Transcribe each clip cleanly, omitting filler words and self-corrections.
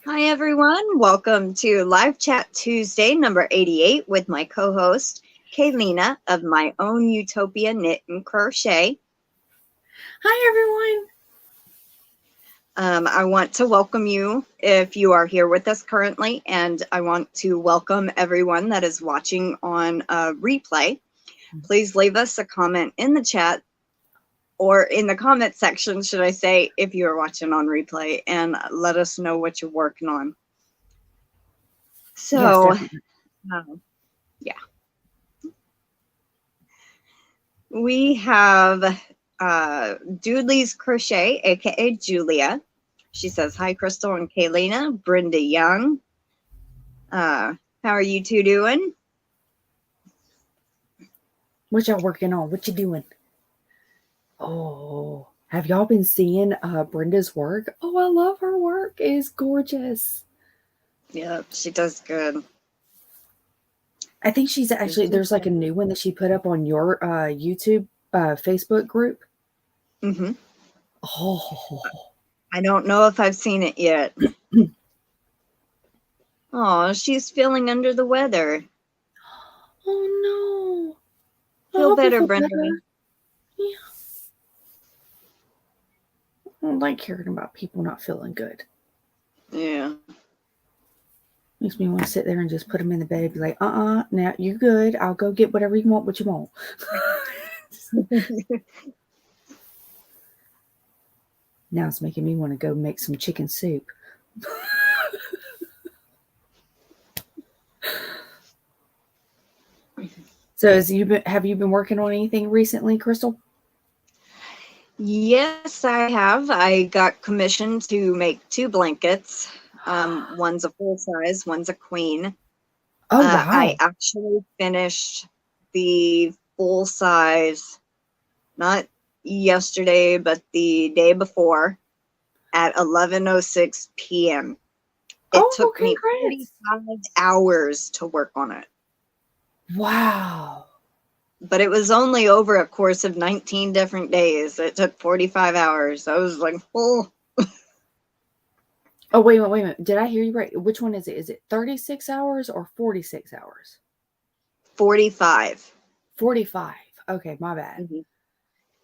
Hi, everyone. Welcome to Live Chat Tuesday, number 88, with my co-host, Kayleena of My Own Utopia Knit and Crochet. Hi, everyone. I want to welcome you if you are here with us currently, and I want to welcome everyone that is watching on replay. Please leave us a comment in the chat, or in the comment section, should I say, if you are watching on replay, and let us know what you're working on. So, Yes, yeah. We have Doodley's Crochet, aka Julia. She says, hi, Crystal and Kayleena. Brenda Young. How are you two doing? what y'all working on? What you doing? Oh, have y'all been seeing Brenda's work? Oh, I love her work. It is gorgeous. Yep, she does good. I think she's actually, there's like a new one that she put up on your YouTube, Facebook group. Mm-hmm. Oh. I don't know if I've seen it yet. Oh, she's feeling under the weather. Oh, no. Feel better, Brenda. Better. Yeah. I don't like hearing about people not feeling good. Yeah. Makes me want to sit there and just put them in the bed and be like, now you good. I'll go get whatever you want, what you want. Now it's making me want to go make some chicken soup. So have you been working on anything recently, Crystal? Yes, I have. I got commissioned to make 2 blankets. One's a full size, one's a queen. Oh, wow. I actually finished the full size, not yesterday, but the day before at 11:06 p.m. It took me 45 hours to work on it. Wow. But it was only over a course of 19 different days. It took 45 hours. I was like, oh. Oh, wait a minute. Did I hear you right? Which one is it? Is it 36 hours or 46 hours? 45. 45. Okay, my bad. Mm-hmm.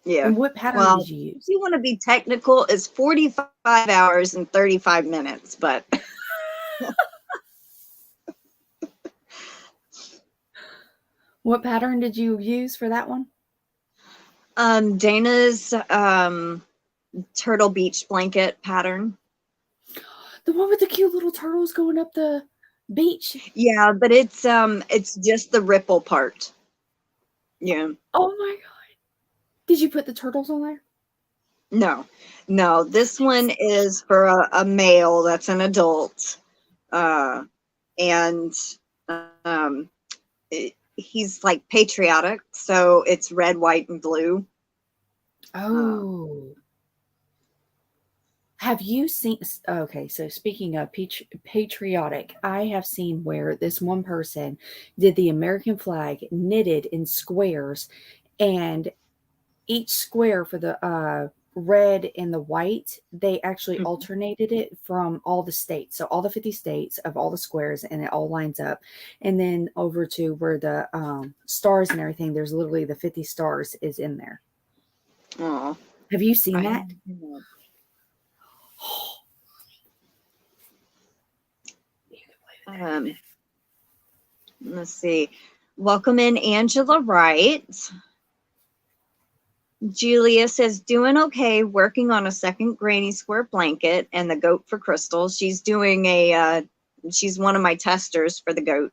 Yeah. And what pattern did you use? If you want to be technical, it's 45 hours and 35 minutes, but... What pattern did you use for that one? Dena's Turtle Beach blanket pattern. The one with the cute little turtles going up the beach? Yeah, but it's just the ripple part. Yeah. Oh my god. Did you put the turtles on there? No. This one is for a male that's an adult. And he's like patriotic, so it's red, white, and blue. Oh. Have you seen, okay, so speaking of patriotic, I have seen where this one person did the American flag knitted in squares, and each square for the red and the white, they actually alternated it from all the states. So all the 50 states of all the squares, and it all lines up. And then over to where the stars and everything, there's literally the 50 stars is in there. Oh. Have you seen that? Let's see. Welcome in, Angela Wright. Julia says, doing okay, working on a second Granny Square blanket and the goat for Crystal. She's doing she's one of my testers for the goat.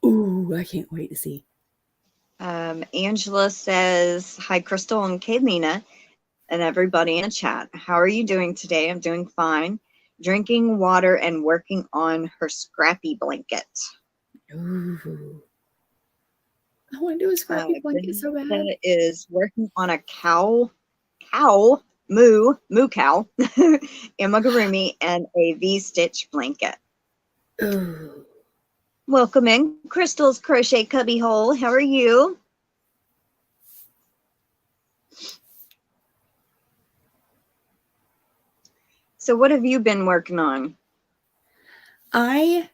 Ooh, I can't wait to see. Angela says, hi, Crystal and Kayleena and everybody in the chat. How are you doing today? I'm doing fine. Drinking water and working on her scrappy blanket. Ooh. I want to do a scrappy blanket so bad. Is working on a moo cow, amigurumi, and a V-stitch blanket. Ooh. Welcome in, Crystal's Crochet Cubby Hole. How are you? So what have you been working on? I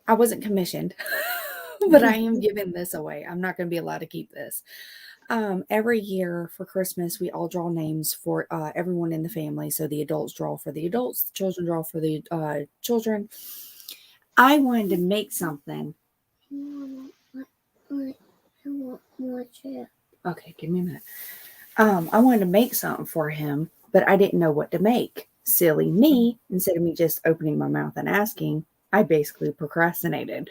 wasn't commissioned, but I am giving this away. I'm not going to be allowed to keep this. Every year for Christmas, we all draw names for everyone in the family. So the adults draw for the adults, the children draw for the children. I wanted to make something. Okay, give me a minute. I wanted to make something for him, but I didn't know what to make. Silly me. Instead of me just opening my mouth and asking, I basically procrastinated.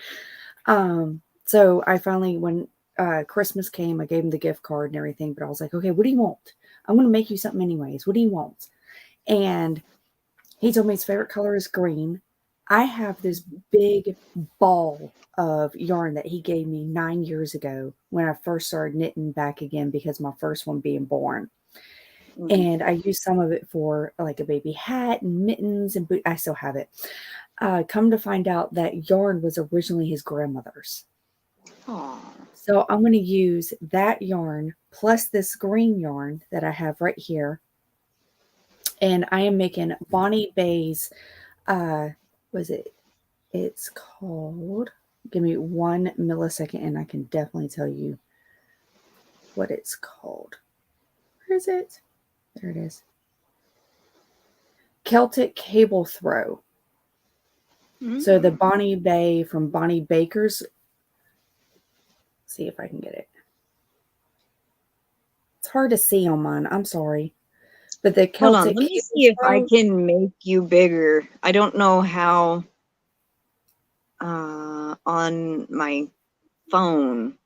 So I finally, when Christmas came, I gave him the gift card and everything, but I was like, okay, what do you want? I'm going to make you something anyways. What do you want? And he told me his favorite color is green. I have this big ball of yarn that he gave me 9 years ago when I first started knitting back again because my first one being born. And I used some of it for like a baby hat and mittens and I still have it. Come to find out that yarn was originally his grandmother's. Aww. So I'm going to use that yarn plus this green yarn that I have right here. And I am making Bonnie Bay's, it's called, give me 1 millisecond and I can definitely tell you what it's called. Where is it? There it is. Celtic Cable Throw. So the Bonnie Bay from Bonnie Baker's. See if I can get it. It's hard to see on mine. I'm sorry. But the Celtic. Hold on, let me see if I can make you bigger. I don't know how on my phone.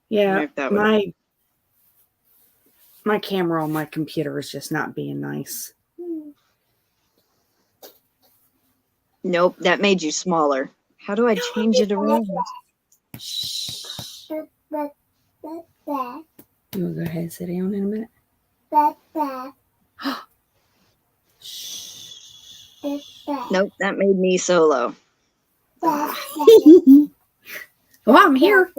Yeah, my camera on my computer is just not being nice. Nope, that made you smaller. How do I change it around? You want to go ahead and sit down in a minute? Nope, that made me solo. Well, I'm here.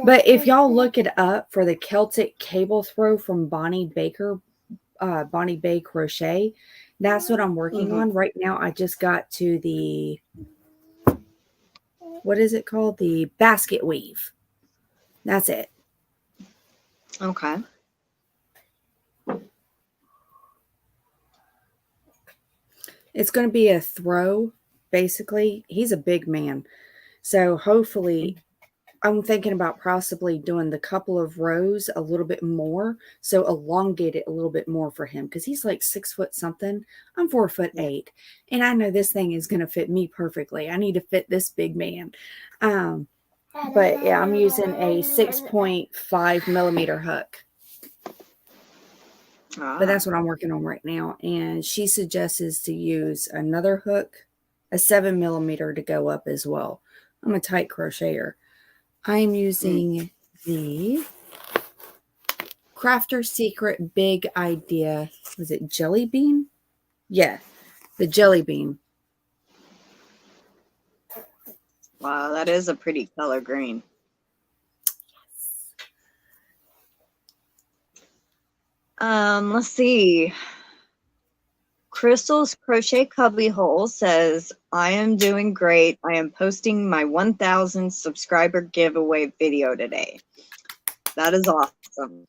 But if y'all look it up for the Celtic Cable Throw from Bonnie Baker, Bonnie Bay Crochet, that's what I'm working on right now. I just got to the, what is it called? The basket weave. That's it. Okay. It's going to be a throw, basically. He's a big man. So hopefully, I'm thinking about possibly doing the couple of rows a little bit more. So elongate it a little bit more for him. Because he's like 6 foot something. I'm 4'8". And I know this thing is going to fit me perfectly. I need to fit this big man. But yeah, I'm using a 6.5 millimeter hook. But that's what I'm working on right now. And she suggests is to use another hook, a 7 millimeter to go up as well. I'm a tight crocheter. I'm using the Crafter Secret Big Idea. Was it Jelly Bean? Yeah, the Jelly Bean. Wow, that is a pretty color green. Let's see. Crystal's Crochet Cubbyhole says, I am doing great. I am posting my 1,000 subscriber giveaway video today. That is awesome.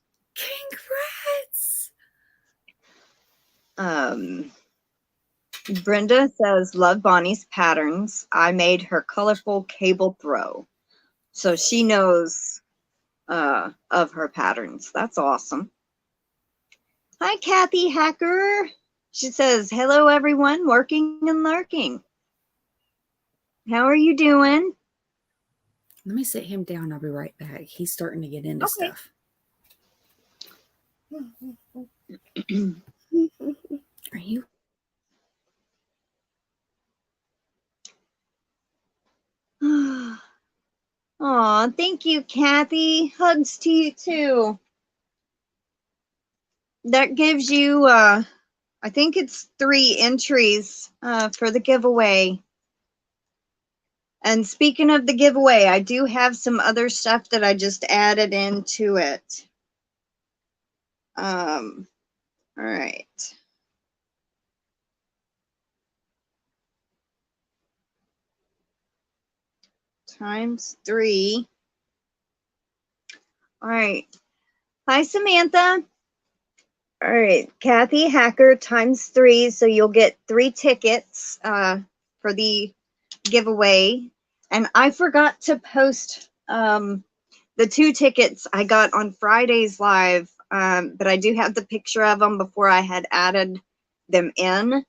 Congrats. Brenda says, love Bonnie's patterns. I made her colorful cable throw. So she knows of her patterns. That's awesome. Hi, Kathi Hacker. She says, hello, everyone, working and lurking. How are you doing? Let me sit him down. I'll be right back. He's starting to get into stuff. Are you? Aw, thank you, Kathi. Hugs to you, too. That gives you, I think it's 3 entries for the giveaway. And speaking of the giveaway, I do have some other stuff that I just added into it. All right. ×3. All right. Hi, Samantha. All right. Kathi Hacker ×3. So you'll get 3 tickets for the giveaway. And I forgot to post the 2 tickets I got on Friday's live, but I do have the picture of them before I had added them in.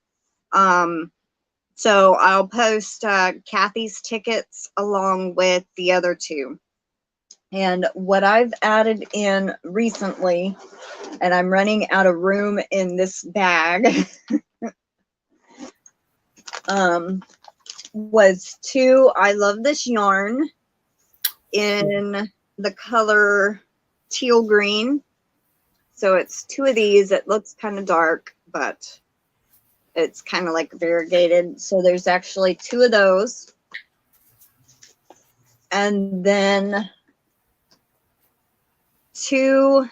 So I'll post Kathy's tickets along with the other 2. And what I've added in recently, and I'm running out of room in this bag, was 2 I Love This Yarn in the color teal green. So it's 2 of these. It looks kind of dark, but it's kind of like variegated. So there's actually 2 of those. And then 2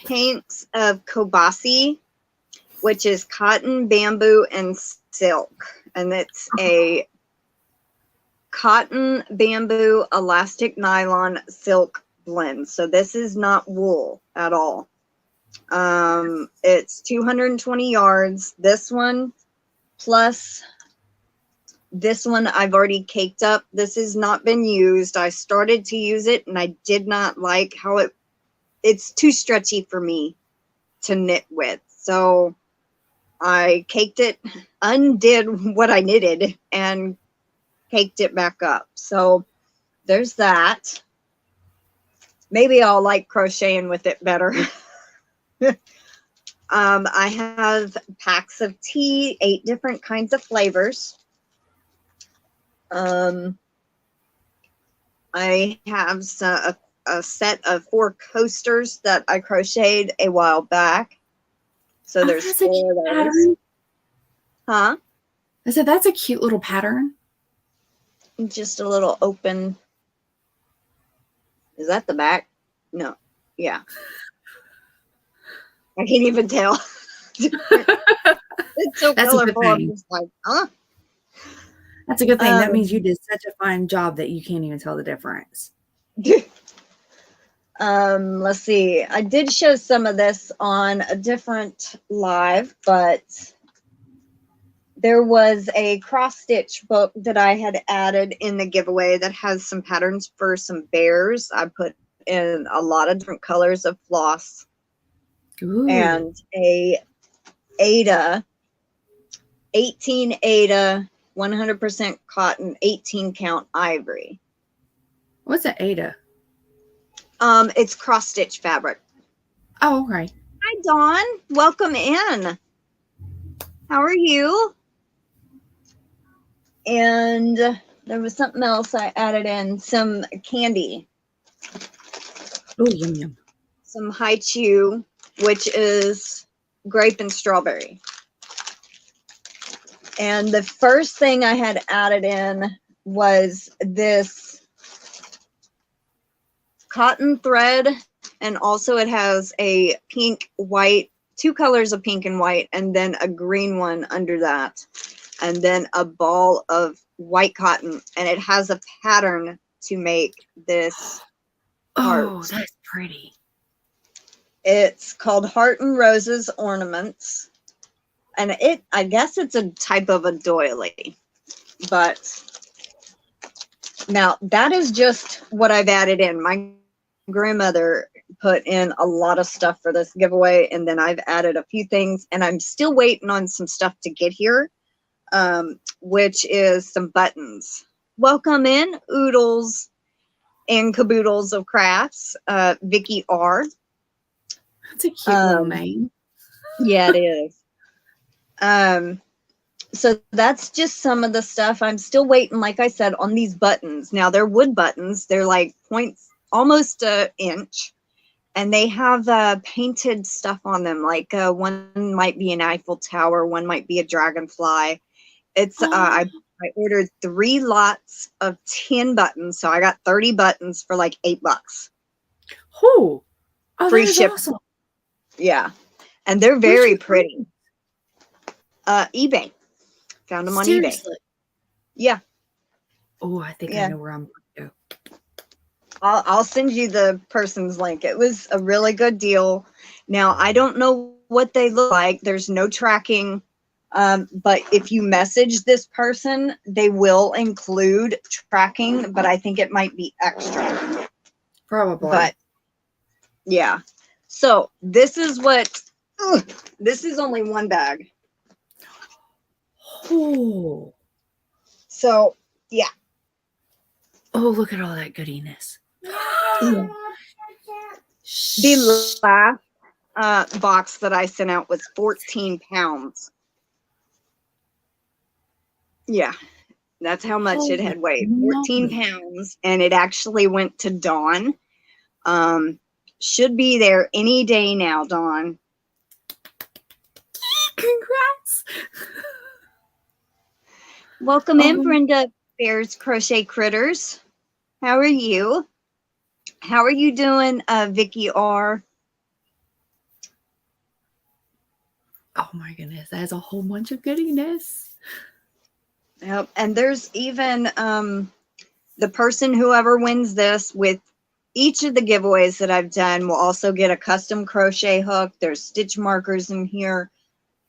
hanks of Kobasi, which is cotton, bamboo, and silk. And it's a cotton, bamboo, elastic, nylon, silk blend. So this is not wool at all. It's 220 yards. This one plus this one I've already caked up. This has not been used. I started to use it and I did not like how it's too stretchy for me to knit with. So I caked it, undid what I knitted, and caked it back up. So there's that. Maybe I'll like crocheting with it better. I have packs of tea, 8 different kinds of flavors. I have a set of 4 coasters that I crocheted a while back. So there's 4 of those. Pattern. Huh? I said that's a cute little pattern. Just a little open. Is that the back? No. Yeah. I can't even tell. It's so that's colorful. I'm just like, huh? That's a good thing. That means you did such a fine job that you can't even tell the difference. Let's see. I did show some of this on a different live, but there was a cross stitch book that I had added in the giveaway that has some patterns for some bears. I put in a lot of different colors of floss. Ooh. And a Aida, 18 Aida, 100% cotton, 18 count ivory. What's an Aida? It's cross stitch fabric. Oh, okay. Hi, Dawn. Welcome in. How are you? And there was something else I added in, some candy. Oh, yum, yum. Some haichu, which is grape and strawberry. And the first thing I had added in was this cotton thread, and also it has a pink, white, 2 colors of pink and white, and then a green one under that, and then a ball of white cotton, and it has a pattern to make this heart. Oh, that's pretty. It's called Heart and Roses Ornaments, and I guess it's a type of a doily, but now that is just what I've added in. My grandmother put in a lot of stuff for this giveaway, and then I've added a few things, and I'm still waiting on some stuff to get here, which is some buttons. Welcome in, Oodles and Caboodles of Crafts, Vicky R. That's a cute little name. Yeah, it is. So that's just some of the stuff. I'm still waiting, like I said, on these buttons. Now they're wood buttons. They're like points, almost an inch, and they have painted stuff on them. Like one might be an Eiffel Tower, one might be a dragonfly. It's I I ordered 3 lots of 10 buttons. So I got 30 buttons for like $8. Oh, Free that is shipping. awesome. Yeah. And they're very pretty. eBay. Found them on eBay. Yeah. Oh, I think I know where I'm going to go. I'll send you the person's link. It was a really good deal. Now, I don't know what they look like. There's no tracking. But if you message this person, they will include tracking, but I think it might be extra. Probably. But yeah. So this is what, this is only 1 bag. Oh. So yeah. Oh, look at all that goodiness. The last box that I sent out was 14 pounds. Yeah, that's how much it had weighed. 14 pounds, and it actually went to Dawn. Should be there any day now, Dawn. Congrats. Welcome in, Brenda Bears Crochet Critters. How are you? How are you doing, Vicky R? Oh my goodness, that is a whole bunch of goodiness. Yep, and there's even the person, whoever wins this, with each of the giveaways that I've done will also get a custom crochet hook. There's stitch markers in here.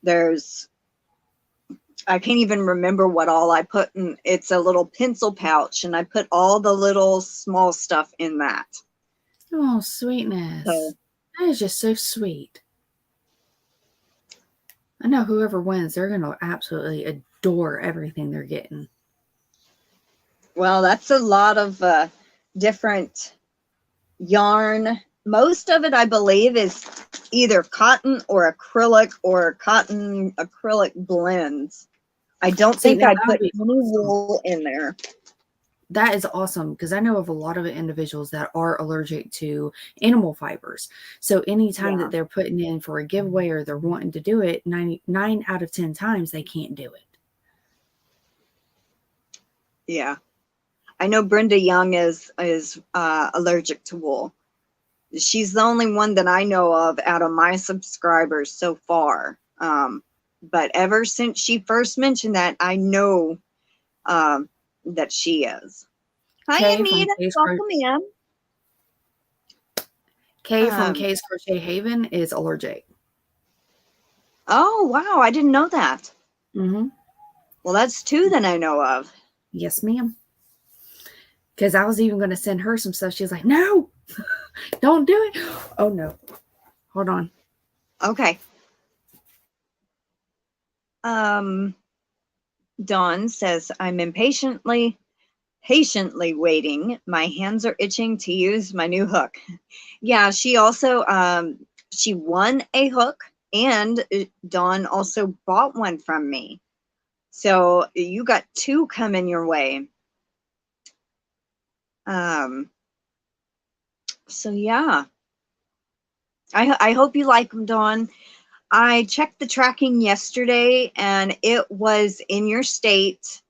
There's, I can't even remember what all I put in. It's a little pencil pouch, and I put all the little small stuff in that. Oh, sweetness. So, that is just so sweet. I know whoever wins, they're going to absolutely adore everything they're getting. Well, that's a lot of different yarn. Most of it, I believe, is either cotton or cotton acrylic blends. I don't think I put any wool in there. That is awesome, because I know of a lot of individuals that are allergic to animal fibers. So anytime that they're putting in for a giveaway or they're wanting to do it, 9 out of 10 times they can't do it. Yeah. I know Brenda Young is allergic to wool. She's the only one that I know of out of my subscribers so far. But ever since she first mentioned that, I know that she is. Hi, Anita. Welcome in. Kay from Kay's Crochet Haven is allergic. Oh, wow. I didn't know that. Mm-hmm. Well, that's 2 that I know of. Yes, ma'am. Because I was even going to send her some stuff. She was like, no, don't do it. Oh, no. Hold on. Okay. Dawn says, I'm patiently waiting. My hands are itching to use my new hook. Yeah, she also, she won a hook, and Dawn also bought one from me. So you got 2 coming your way. So yeah, I hope you like them, Dawn. I checked the tracking yesterday, and it was in your state.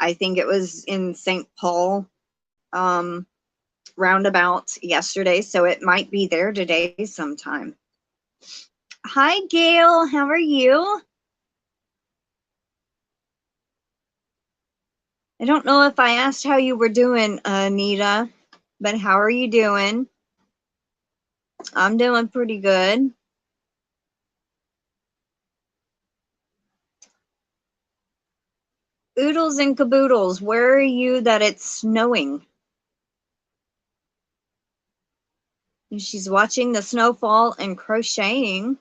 I think it was in St. Paul roundabout yesterday, so it might be there today sometime. Hi, Gail. How are you? I don't know if I asked how you were doing, Anita, but how are you doing? I'm doing pretty good. Oodles and caboodles, where are you that it's snowing? And she's watching the snowfall and crocheting.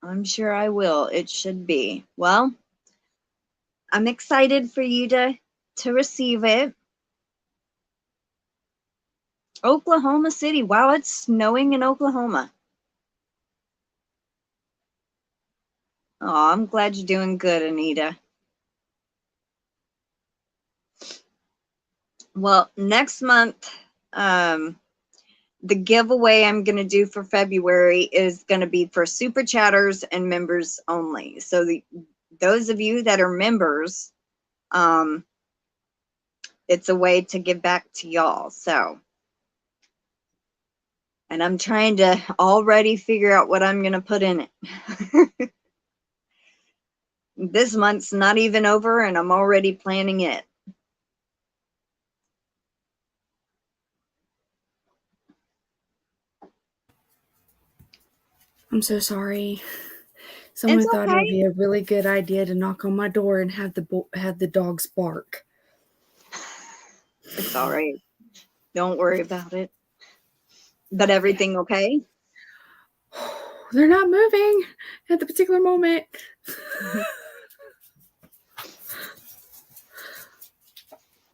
I'm sure I will. It should be. Well, I'm excited for you to receive it. Oklahoma City. Wow, it's snowing in Oklahoma. Oh, I'm glad you're doing good, Anita. Well, next month, the giveaway I'm going to do for February is going to be for super chatters and members only. So those of you that are members, it's a way to give back to y'all. So, and I'm trying to already figure out what I'm going to put in it. This month's not even over and I'm already planning it. I'm so sorry. Someone thought it would be a really good idea to knock on my door and have the dogs bark. It's all right. Don't worry about it. But everything okay? They're not moving at the particular moment.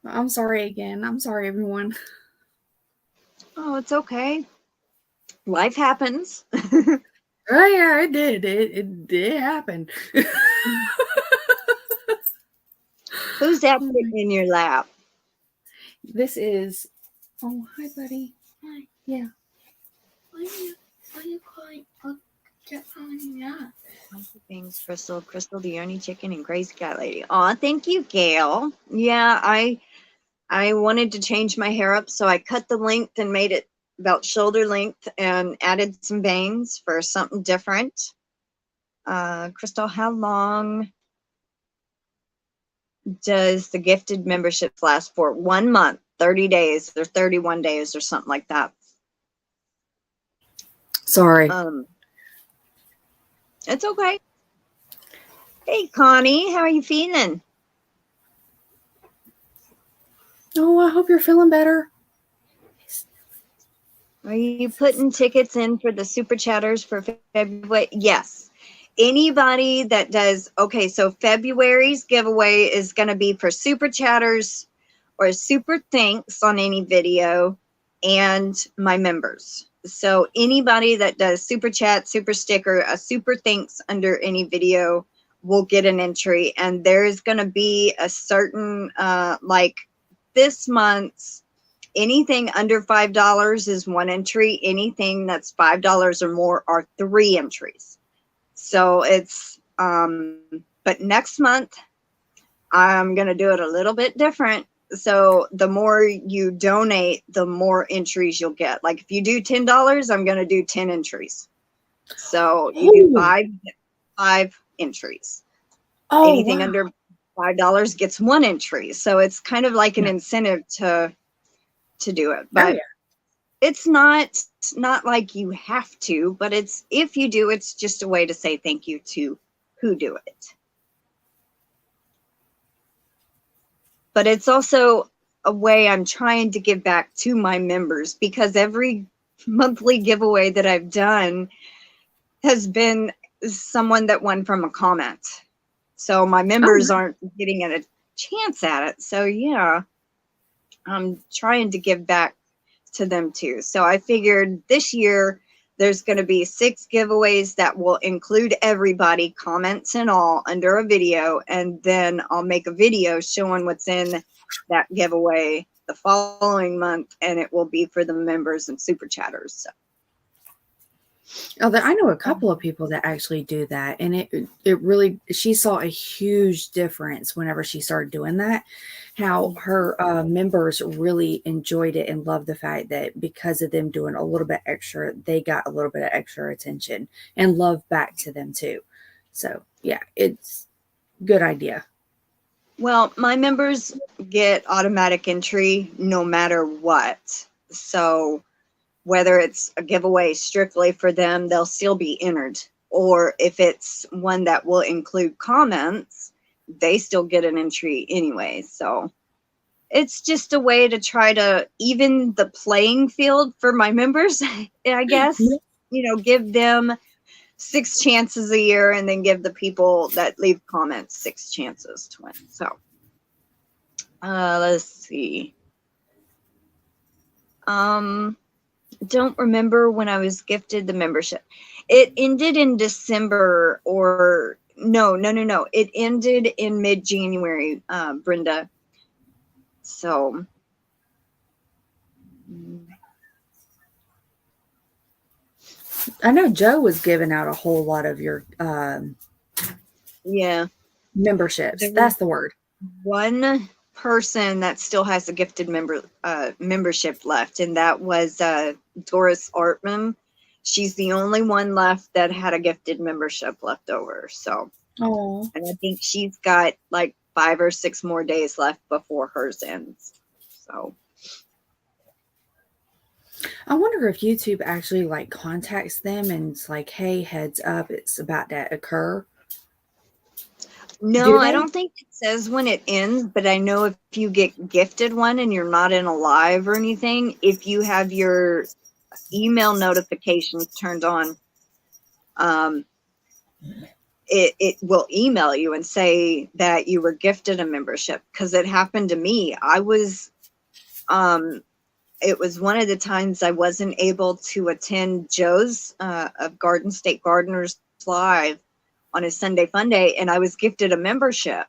I'm sorry again. I'm sorry, everyone. Oh, it's okay. Life happens. Oh yeah, it did. It did happen. Who's that sitting in your lap? This is. Oh, hi, buddy. Hi. Yeah. Why are you calling? Get on that. Thanks, Crystal. Crystal, the Yarny Chicken and Crazy Cat Lady. Aw, thank you, Gail. Yeah, I wanted to change my hair up, so I cut the length and made it about shoulder length and added some bangs for something different. Crystal, how long does the gifted membership last for? 1 month, 30 days, or 31 days, or something like that. Sorry. It's okay. Hey, Connie, how are you feeling? Oh, I hope you're feeling better. Are you putting tickets in for the super chatters for February? Yes. Anybody that does, okay, so February's giveaway is going to be for super chatters or super thanks on any video and my members. So anybody that does super chat, super sticker, a super thanks under any video will get an entry. And there's going to be a certain, like this month's, anything under $5 is 1 entry. Anything that's $5 or more are 3 entries. So it's, but next month, I'm going to do it a little bit different. So the more you donate, the more entries you'll get. Like if you do $10, I'm going to do 10 entries. So you do five entries. Oh, anything under $5 gets 1 entry. So it's kind of like an incentive to do it. But it's not like you have to, but it's, if you do, it's just a way to say thank you to who do it. But it's also a way I'm trying to give back to my members, because every monthly giveaway that I've done has been someone that won from a comment. So my members aren't getting a chance at it. So yeah, I'm trying to give back to them too. So I figured this year there's going to be 6 giveaways that will include everybody, comments and all, under a video, and then I'll make a video showing what's in that giveaway the following month, and it will be for the members and super chatters. So. Oh, I know a couple of people that actually do that, and it really, she saw a huge difference whenever she started doing that, how her members really enjoyed it and loved the fact that because of them doing a little bit extra, they got a little bit of extra attention and love back to them too. So yeah, it's a good idea. Well, my members get automatic entry no matter what. So whether it's a giveaway strictly for them, they'll still be entered. Or if it's one that will include comments, they still get an entry anyway. So it's just a way to try to even the playing field for my members, I guess. You know, give them 6 chances a year, and then give the people that leave comments 6 chances to win. So let's see. Don't remember when I was gifted the membership. It ended in December, or no. It ended in mid-January, Brenda. So I know Joe was giving out a whole lot of your Yeah. memberships. There was That's the word. one person that still has a gifted membership left, and that was Doris Artman. She's the only one left that had a gifted membership left over. So, Oh, and I think she's got like 5 or 6 more days left before hers ends. So, I wonder if YouTube actually like contacts them and it's like, hey, heads up, it's about to occur. no, Do I they? don't think it says when it ends, but I know if you get gifted one and you're not in a live or anything, if you have your email notifications turned on, it will email you and say that you were gifted a membership, because it happened to me. I was it was one of the times I wasn't able to attend Joe's of Garden State Gardeners Live on his Sunday Fun Day, and I was gifted a membership,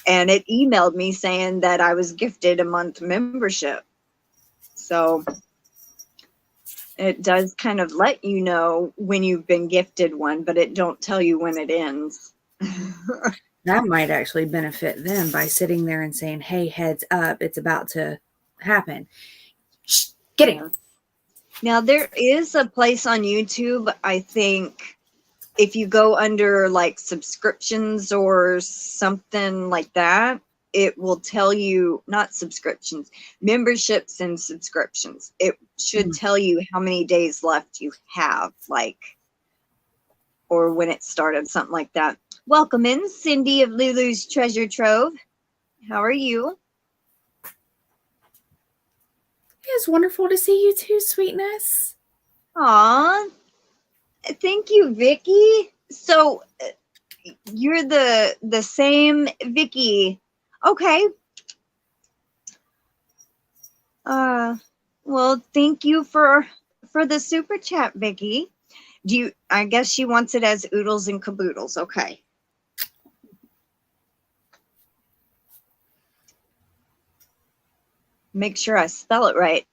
and it emailed me saying that I was gifted a month membership. So it does kind of let you know when you've been gifted one, but it don't tell you when it ends. That might actually benefit them by sitting there and saying, hey, heads up, it's about to happen. Shh, get it. Now, there is a place on YouTube, I think, if you go under like subscriptions or something like that, it will tell you, not subscriptions, memberships and subscriptions. It should tell you how many days left you have, like, or when it started, something like that. Welcome in, Cindy of Lulu's Treasure Trove. How are you? It's wonderful to see you too, sweetness. Aw, thank you, Vicky. So you're the same Vicky. Okay. Well, thank you for the super chat, Vicky. I guess she wants it as oodles and caboodles. Okay. Make sure I spell it right.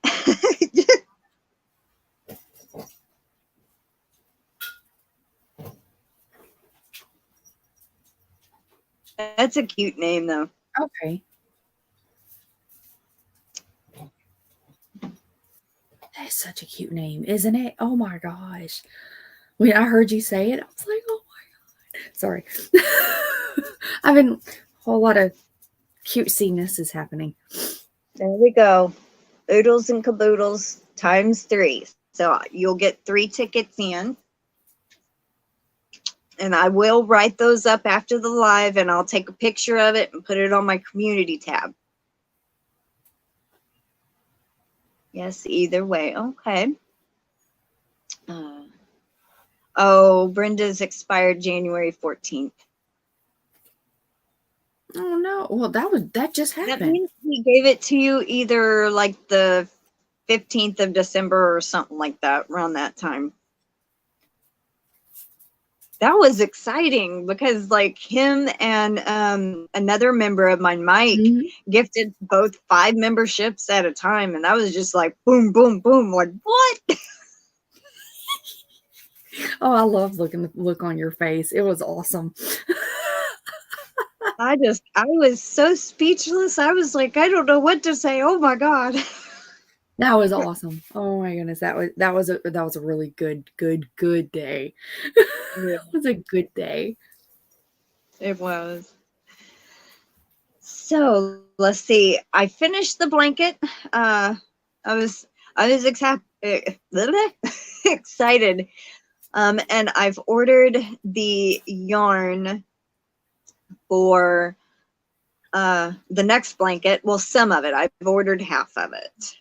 That's a cute name, though. Okay. That's such a cute name, isn't it? Oh my gosh. When I heard you say it, I was like, oh my God. Sorry. I've been, a whole lot of cutesiness is happening. There we go. Oodles and caboodles times 3. So you'll get 3 tickets in. And I will write those up after the live, and I'll take a picture of it and put it on my community tab. Yes, either way. Okay. Oh, Brenda's expired January 14th. Oh no. Well, that just happened. That means he gave it to you either like the 15th of December or something like that, around that time. That was exciting because like him and another member of mine, Mike, gifted both 5 memberships at a time. And that was just like, boom, boom, boom. Like, what? Oh, I love looking the look on your face. It was awesome. I was so speechless. I was like, I don't know what to say. Oh my God. That was awesome. Oh my goodness. That was a really good day. Yeah. It was a good day. It was. So let's see. I finished the blanket. I was excited. And I've ordered the yarn for the next blanket. Well, some of it. I've ordered half of it.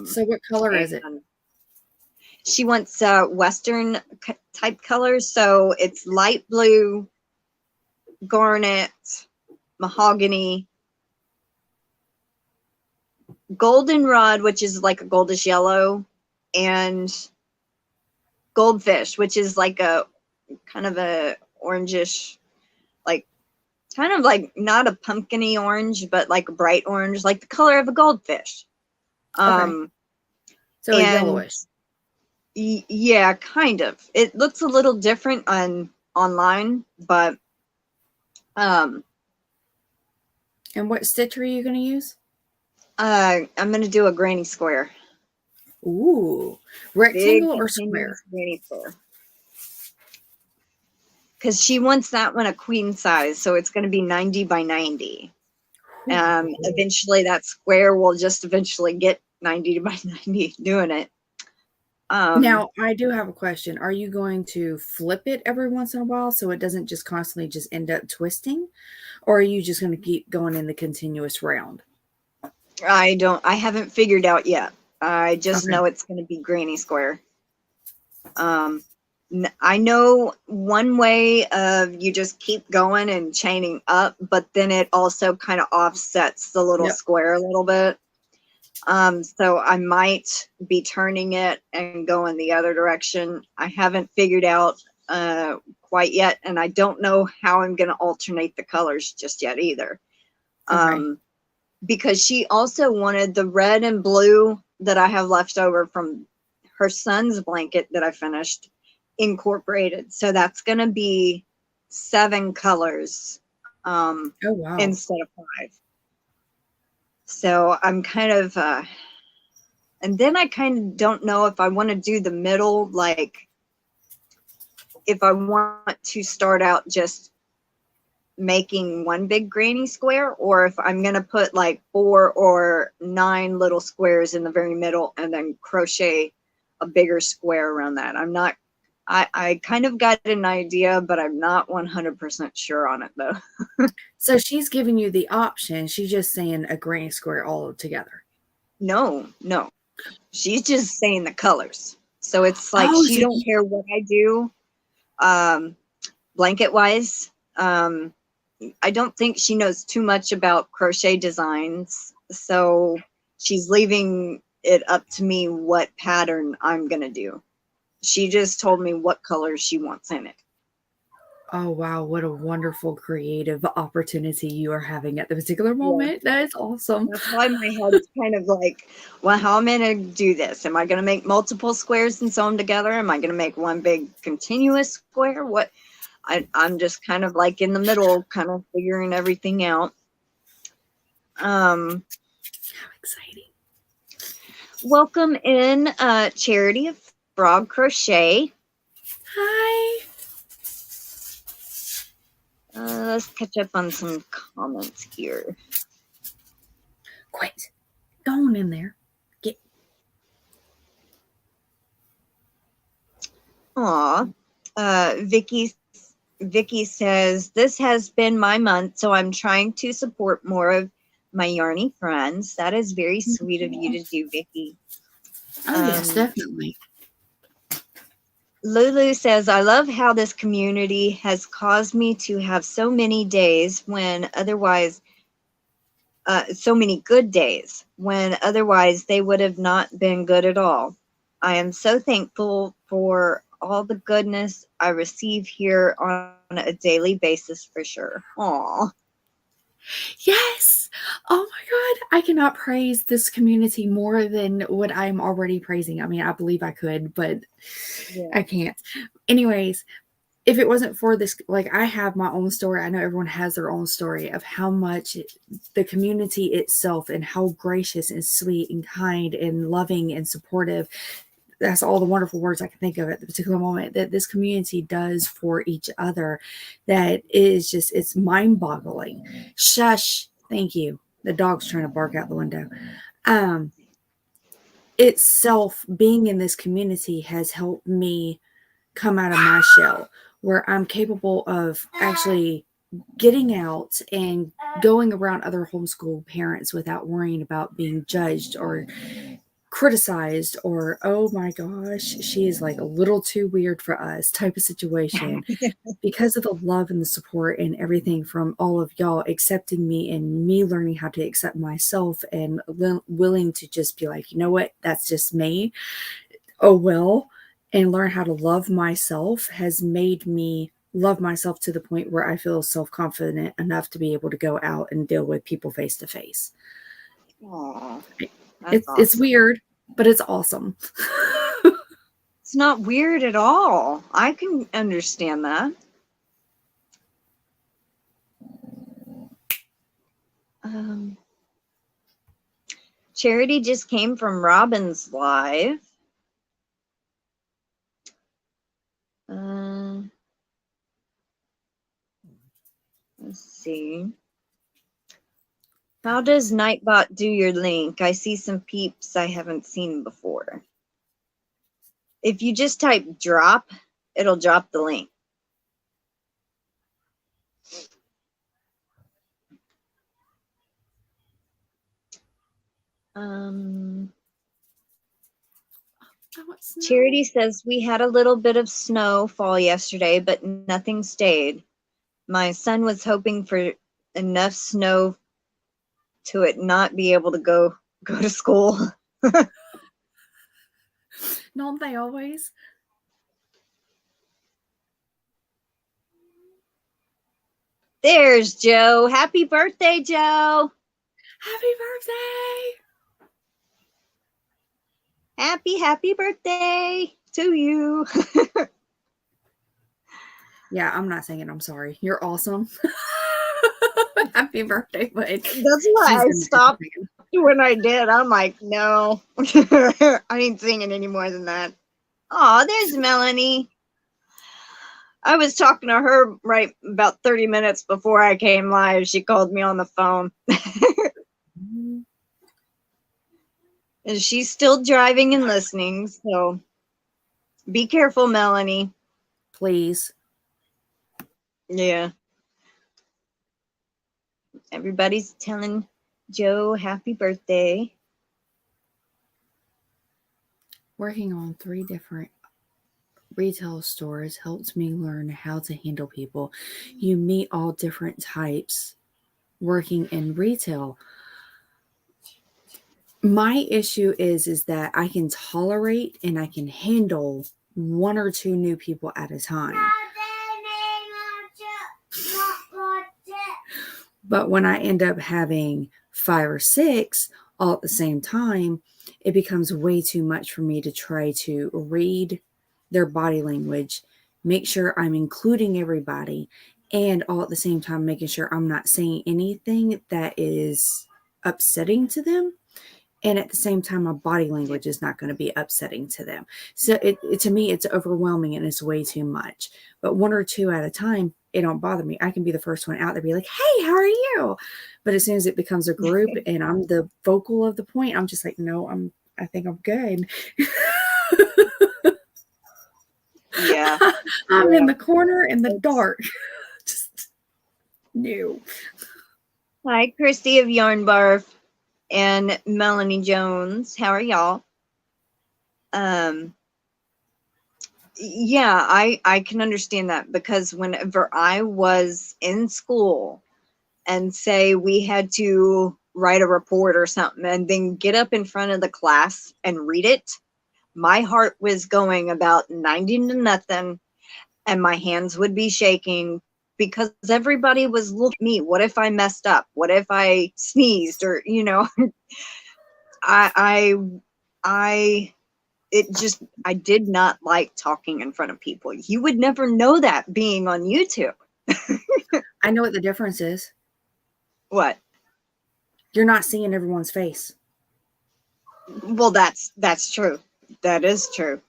So what color is it? She wants Western type colors. So it's light blue, garnet, mahogany, goldenrod, which is like a goldish yellow, and goldfish, which is like a kind of a orangish, like kind of like not a pumpkiny orange, but like a bright orange, like the color of a goldfish. Okay. So yellowish. Yeah, kind of. It looks a little different online, but And what stitch are you going to use? I'm going to do a granny square. Ooh, Big rectangle or continuous square? granny square. Because she wants that one a queen size, so it's going to be 90 by 90. Eventually that square will just eventually get 90 by 90 doing it. Now, I do have a question. Are you going to flip it every once in a while so it doesn't just constantly just end up twisting? Or are you just going to keep going in the continuous round? I haven't figured out yet. I just Okay. know it's going to be granny square. I know one way of you just keep going and chaining up, but then it also kind of offsets the little square a little bit. So I might be turning it and going the other direction. I haven't figured out quite yet, and I don't know how I'm going to alternate the colors just yet either. Okay. Because she also wanted the red and blue that I have left over from her son's blanket that I finished incorporated. So that's going to be 7 colors Oh, wow. instead of 5. So I'm kind of, and then I kind of don't know if I want to do the middle, like if I want to start out just making one big granny square, or if I'm going to put like 4 or 9 little squares in the very middle and then crochet a bigger square around that. I'm not, I kind of got an idea, but I'm not 100% sure on it though. So she's giving you the option. She's just saying a granny square all together. No. She's just saying the colors. So it's like she don't care what I do blanket wise. I don't think she knows too much about crochet designs. So she's leaving it up to me what pattern I'm going to do. She just told me what colors she wants in it. Oh, wow. What a wonderful creative opportunity you are having at the particular moment. Yeah. That is awesome. That's why my head's kind of like, well, how am I going to do this? Am I going to make multiple squares and sew them together? Am I going to make one big continuous square? What? I'm just kind of like in the middle, kind of figuring everything out. How exciting. Welcome in, Charity of Frog Crochet. Hi. Let's catch up on some comments here. Quit. Go on in there. Get. Aw. Vicky says, this has been my month, so I'm trying to support more of my yarny friends. That is very sweet of you to do, Vicky. Oh, yes, definitely. Lulu says, I love how this community has caused me to have so many days when otherwise, so many good days when otherwise they would have not been good at all. I am so thankful for all the goodness I receive here on a daily basis for sure. Aw. Yes. Oh my God. I cannot praise this community more than what I'm already praising. I mean, I believe I could, but yeah. I can't. Anyways, if it wasn't for this, like I have my own story. I know everyone has their own story of how much the community itself and how gracious and sweet and kind and loving and supportive. That's all the wonderful words I can think of at the particular moment that this community does for each other. That is just, it's mind boggling. Shush. Thank you. The dog's trying to bark out the window. Itself, being in this community has helped me come out of my shell where I'm capable of actually getting out and going around other homeschool parents without worrying about being judged or criticized or, oh my gosh, she is like a little too weird for us type of situation. Because of the love and the support and everything from all of y'all accepting me and me learning how to accept myself and willing to just be like, you know what, that's just me. Oh, well, and learn how to love myself has made me love myself to the point where I feel self-confident enough to be able to go out and deal with people face to face. Aww. It's weird, but it's awesome. It's not weird at all. I can understand that. Charity just came from Robin's live. Let's see. How does Nightbot do your link? I see some peeps I haven't seen before. If you just type drop, it'll drop the link. Charity says we had a little bit of snow fall yesterday, but nothing stayed. My son was hoping for enough snow to it not be able to go to school. Don't they always? There's Joe. Happy birthday, Joe. Happy birthday. Happy birthday to you. Yeah, I'm not saying it. I'm sorry. You're awesome. Happy birthday, but that's why I stopped when I did. I'm like, no, I ain't singing any more than that. Oh, there's Melanie. I was talking to her right about 30 minutes before I came live. She called me on the phone. And she's still driving and listening, so be careful, Melanie. Please. Yeah. Everybody's telling Joe happy birthday. Working on 3 different retail stores helped me learn how to handle people. You meet all different types working in retail. My issue is that I can tolerate and I can handle 1 or 2 new people at a time. But when I end up having 5 or 6 all at the same time, it becomes way too much for me to try to read their body language, make sure I'm including everybody, and all at the same time making sure I'm not saying anything that is upsetting to them. And at the same time, my body language is not going to be upsetting to them. So to me, it's overwhelming and it's way too much. But 1 or 2 at a time, it don't bother me. I can be the first one out there, be like, hey, how are you? But as soon as it becomes a group and I'm the vocal of the point, I'm just like, no, I think I'm good. Yeah. I'm in the corner in the dark. Just no. Hi, Christy of Yarnbarf and Melanie Jones. How are y'all? Yeah, I can understand that, because whenever I was in school and say we had to write a report or something and then get up in front of the class and read it, my heart was going about 90 to nothing and my hands would be shaking because everybody was looking at me. What if I messed up? What if I sneezed? Or, you know, I did not like talking in front of people. You would never know that being on YouTube. I know what the difference is. What? You're not seeing everyone's face. Well, that's true. That is true.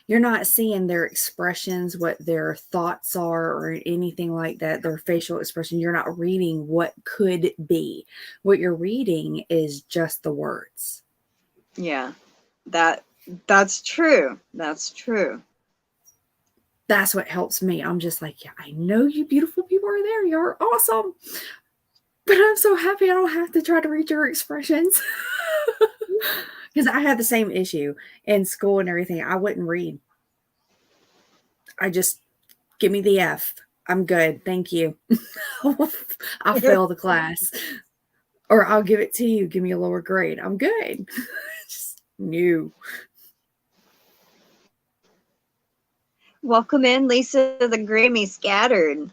You're not seeing their expressions, what their thoughts are, or anything like that, their facial expression. You're not reading what could be. What you're reading is just the words. Yeah, that's true. That's true. That's what helps me. I'm just like, yeah, I know you beautiful people are there. You're awesome. But I'm so happy I don't have to try to read your expressions. Because I had the same issue in school and everything. I wouldn't read. I just, give me the F. I'm good. Thank you. I'll fail the class. Or I'll give it to you. Give me a lower grade. I'm good. Just new. Welcome in, Lisa the Grammy Scattered.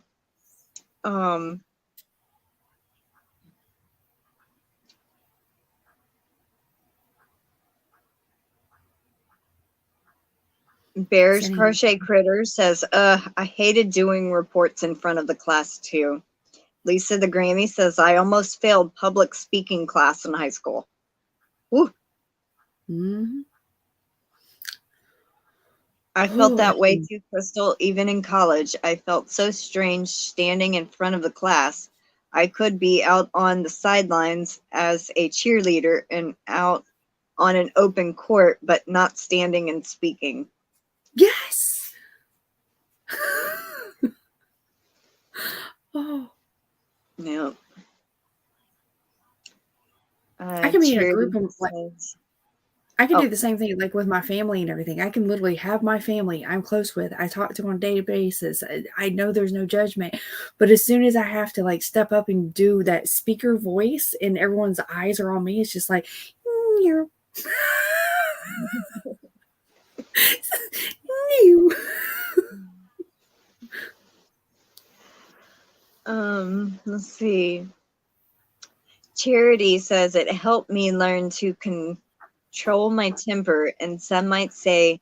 Bears Sitting. Crochet Critter says, I hated doing reports in front of the class too. Lisa the Grammy says, I almost failed public speaking class in high school. Woo. Mm-hmm. I felt that way too, Crystal. Even in college, I felt so strange standing in front of the class. I could be out on the sidelines as a cheerleader and out on an open court, but not standing and speaking. Yes. Oh. Yeah. I can be in a group of like, says, I can do the same thing like with my family and everything. I can literally have my family I'm close with, I talk to on a daily basis. I know there's no judgment, but as soon as I have to like step up and do that speaker voice and everyone's eyes are on me, it's just like, no. Let's see. Charity says it helped me learn to control my temper, and some might say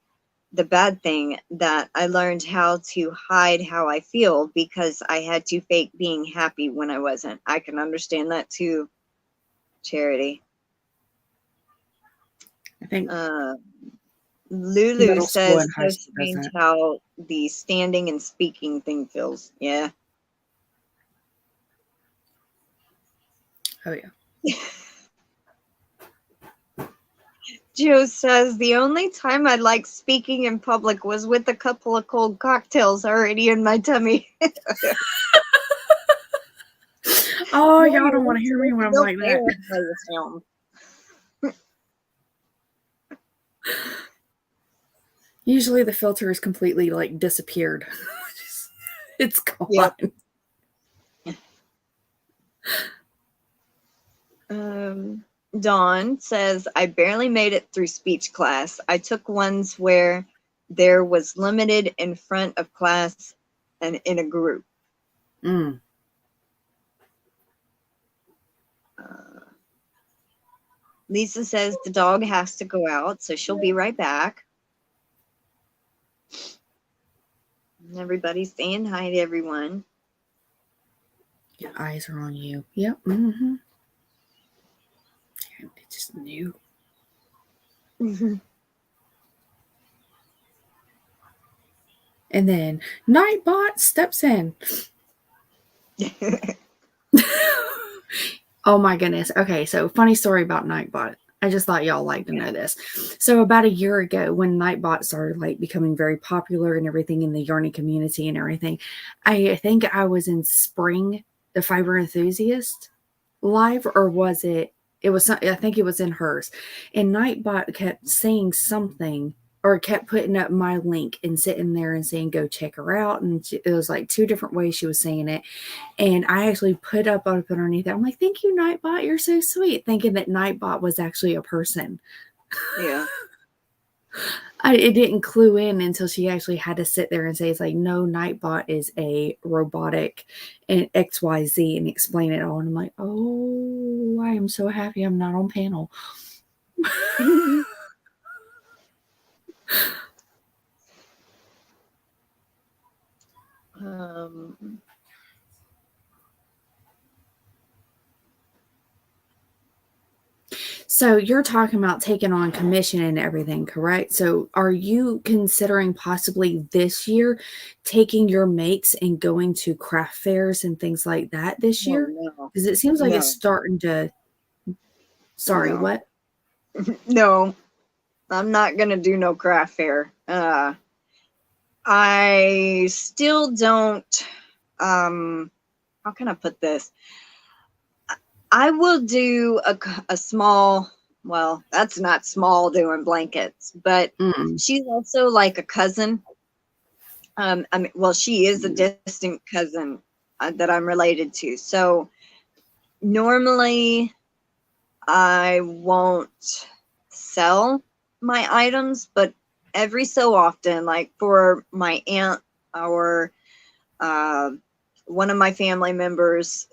the bad thing that I learned how to hide how I feel because I had to fake being happy when I wasn't. I can understand that too, Charity. I think Lulu says high so school strange how the standing and speaking thing feels. Yeah. Oh yeah. Joe says the only time I liked speaking in public was with a couple of cold cocktails already in my tummy. Oh, y'all don't want to hear me when I'm like that. Usually the filter is completely like disappeared. It's gone. Yeah. Dawn says, I barely made it through speech class. I took ones where there was limited in front of class and in a group. Lisa says the dog has to go out, so she'll be right back. And everybody's saying hi to everyone. Your eyes are on you. Yep. Mm-hmm. They just knew. And then Nightbot steps in. Oh my goodness. Okay, so funny story about Nightbot. I just thought y'all like to know this. So about a year ago, when Nightbot started like becoming very popular and everything in the Yarny community and everything, I think I was in Spring, the Fiber Enthusiast live, or was it? It was. I think it was in hers. And Nightbot kept saying something, or kept putting up my link and sitting there and saying, "Go check her out." And it was like two different ways she was saying it. And I actually put up underneath it. I'm like, thank you, Nightbot. You're so sweet. Thinking that Nightbot was actually a person. Yeah. It didn't clue in until she actually had to sit there and say, it's like, no, Nightbot is a robotic and XYZ and explain it all. And I'm like, oh, I am so happy I'm not on panel. So you're talking about taking on commission and everything, correct? So are you considering possibly this year taking your makes and going to craft fairs and things like that this year? Because it seems like it's starting to... Sorry, what? No, I'm not going to do no craft fair. I still don't... how can I put this? I will do a small, well, that's not small doing blankets, but she's also like a cousin. I mean, well, she is a distant cousin that I'm related to. So normally I won't sell my items, but every so often, like for my aunt or one of my family members,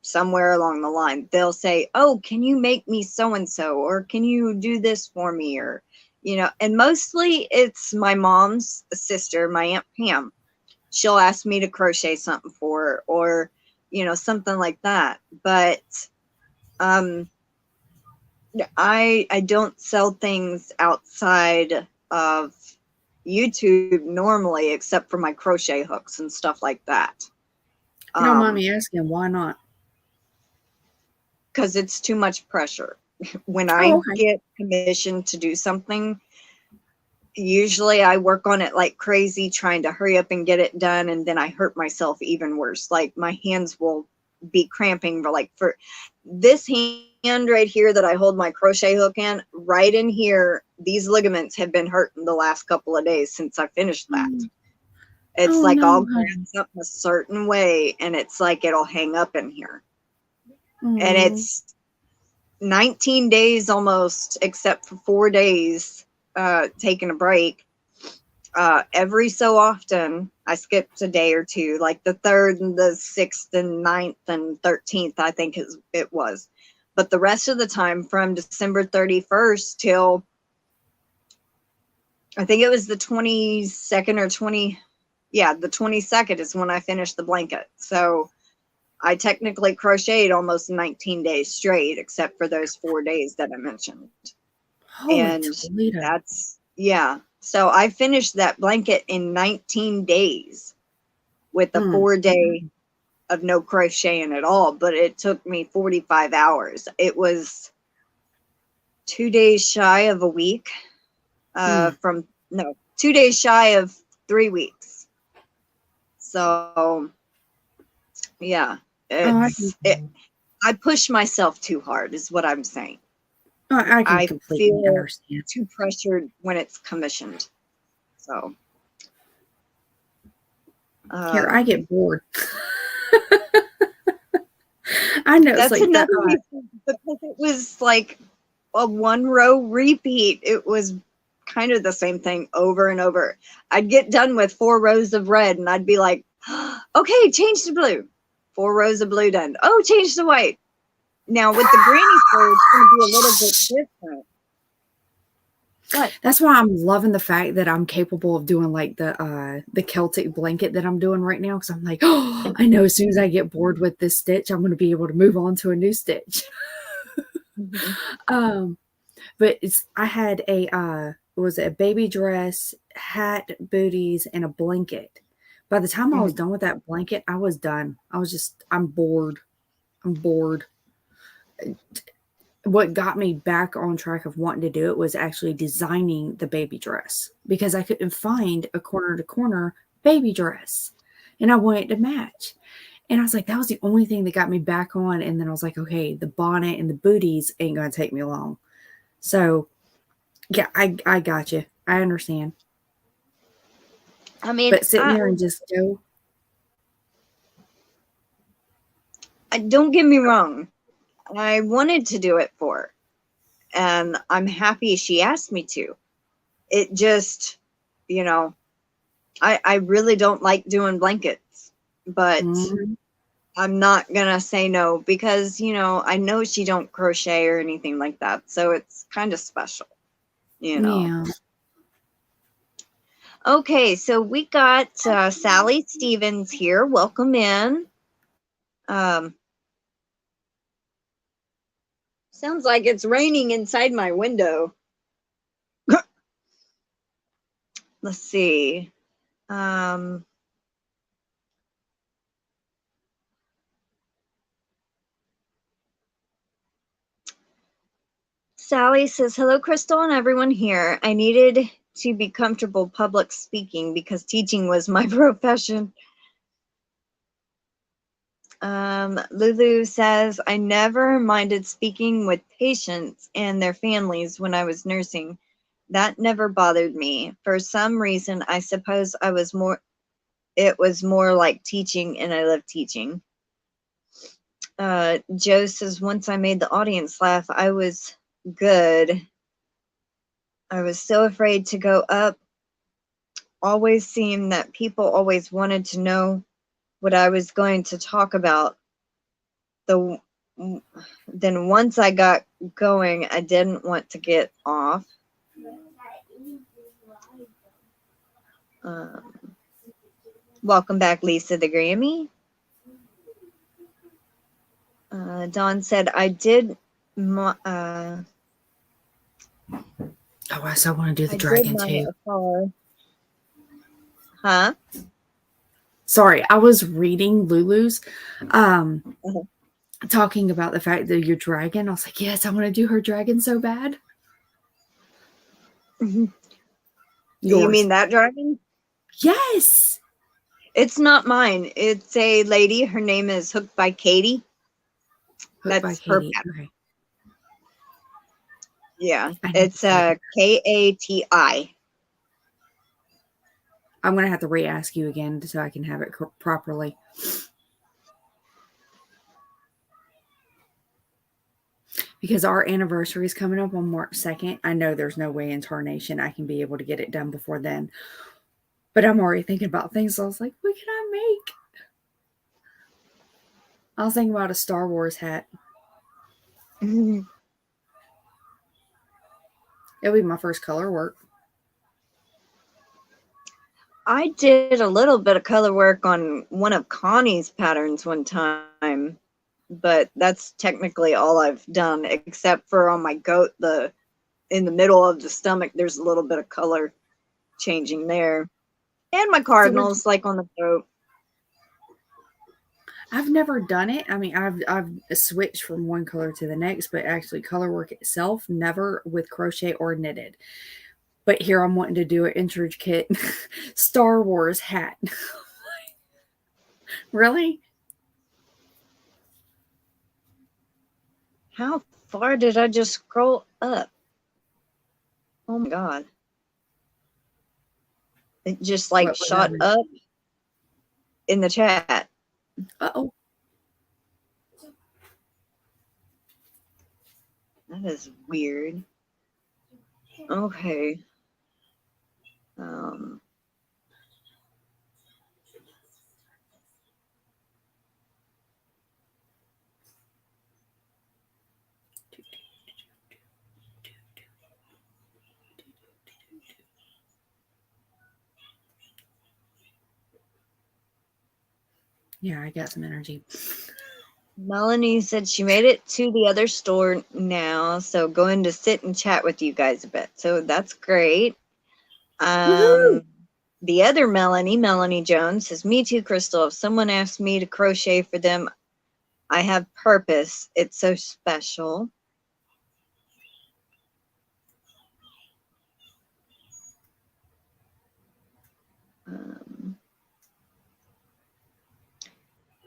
somewhere along the line, they'll say, oh, can you make me so-and-so, or can you do this for me, or you know, and mostly it's my mom's sister, my Aunt Pam. She'll ask me to crochet something for her, or, you know, something like that. But I don't sell things outside of YouTube normally, except for my crochet hooks and stuff like that. If you don't mind me asking, why not? Because it's too much pressure. When I get commissioned to do something, usually I work on it like crazy, trying to hurry up and get it done, and then I hurt myself even worse. Like my hands will be cramping for this hand right here that I hold my crochet hook in, right in here, these ligaments have been hurting the last couple of days since I finished that. It's like I'll grab something a certain way and it's like it'll hang up in here. And it's 19 days almost, except for 4 days taking a break. Every so often I skipped a day or two, like the 3rd and the 6th and 9th and 13th, I think it was. But the rest of the time, from December 31st till I think it was the 22nd or the 22nd is when I finished the blanket. So I technically crocheted almost 19 days straight, except for those 4 days that I mentioned. And that's, yeah. So I finished that blanket in 19 days with a 4-day of no crocheting at all, but it took me 45 hours. It was 2 days shy of a week, 2 days shy of 3 weeks. So yeah, I push myself too hard is what I'm saying. I can completely understand. Too pressured when it's commissioned. So here, I get bored. I know that's it's like another reason, because it was like a 1-row repeat. It was kind of the same thing over and over. I'd get done with 4 rows of red and I'd be like, okay, change to blue. 4 rows of blue done. Oh, change to white. Now with the granny square, it's going to be a little bit different. But that's why I'm loving the fact that I'm capable of doing like the Celtic blanket that I'm doing right now, because I'm like, oh, I know as soon as I get bored with this stitch, I'm going to be able to move on to a new stitch. But I had a baby dress, hat, booties, and a blanket. By the time I was done with that blanket, I was done. I'm bored. What got me back on track of wanting to do it was actually designing the baby dress, because I couldn't find a corner to corner baby dress and I wanted to match. And I was like, that was the only thing that got me back on. And then I was like, okay, the bonnet and the booties ain't going to take me long. So yeah, I got you. I understand. I mean, but sitting there and just go. Don't get me wrong. I wanted to do it for her, and I'm happy she asked me to. It just, you know, I really don't like doing blankets, but I'm not gonna say no, because, you know, I know she don't crochet or anything like that, so it's kind of special, you know. Yeah. Okay, so we got Sally Stevens here. Welcome in. Sounds like it's raining inside my window. Let's see. Sally says, hello, Crystal and everyone here. I needed to be comfortable public speaking because teaching was my profession. Lulu says, I never minded speaking with patients and their families when I was nursing. That never bothered me. For some reason, I suppose it was more like teaching, and I love teaching. Joe says, once I made the audience laugh, I was good. I was so afraid to go up. Always seemed that people always wanted to know what I was going to talk about. Then once I got going, I didn't want to get off. Welcome back, Lisa the Grammy. Dawn said, I did Oh, I so want to do the dragon too. Huh? Sorry, I was reading Lulu's talking about the fact that your dragon. I was like, yes, I want to do her dragon so bad. You mean that dragon? Yes. It's not mine. It's a lady. Her name is Hooked by Katie. That's her pattern. Okay. Yeah, it's Kati. I'm going to have to re-ask you again so I can have it properly. Because our anniversary is coming up on March 2nd. I know there's no way in tarnation I can be able to get it done before then. But I'm already thinking about things. So I was like, what can I make? I was thinking about a Star Wars hat. It'll be my first color work. I did a little bit of color work on one of Connie's patterns one time, but that's technically all I've done, except for on my goat, in the middle of the stomach, there's a little bit of color changing there. And my cardinals, like on the goat. I've never done it. I mean, I've switched from one color to the next, but actually color work itself, never with crochet or knitted. But here I'm wanting to do an intricate Star Wars hat. Really? How far did I just scroll up? Oh my God. It just like shot up in the chat. Uh-oh. That is weird. Okay. Yeah, I got some energy. Melanie said she made it to the other store now, so going to sit and chat with you guys a bit. So that's great. The other Melanie Jones says, me too, Crystal. If someone asks me to crochet for them, I have purpose. It's so special.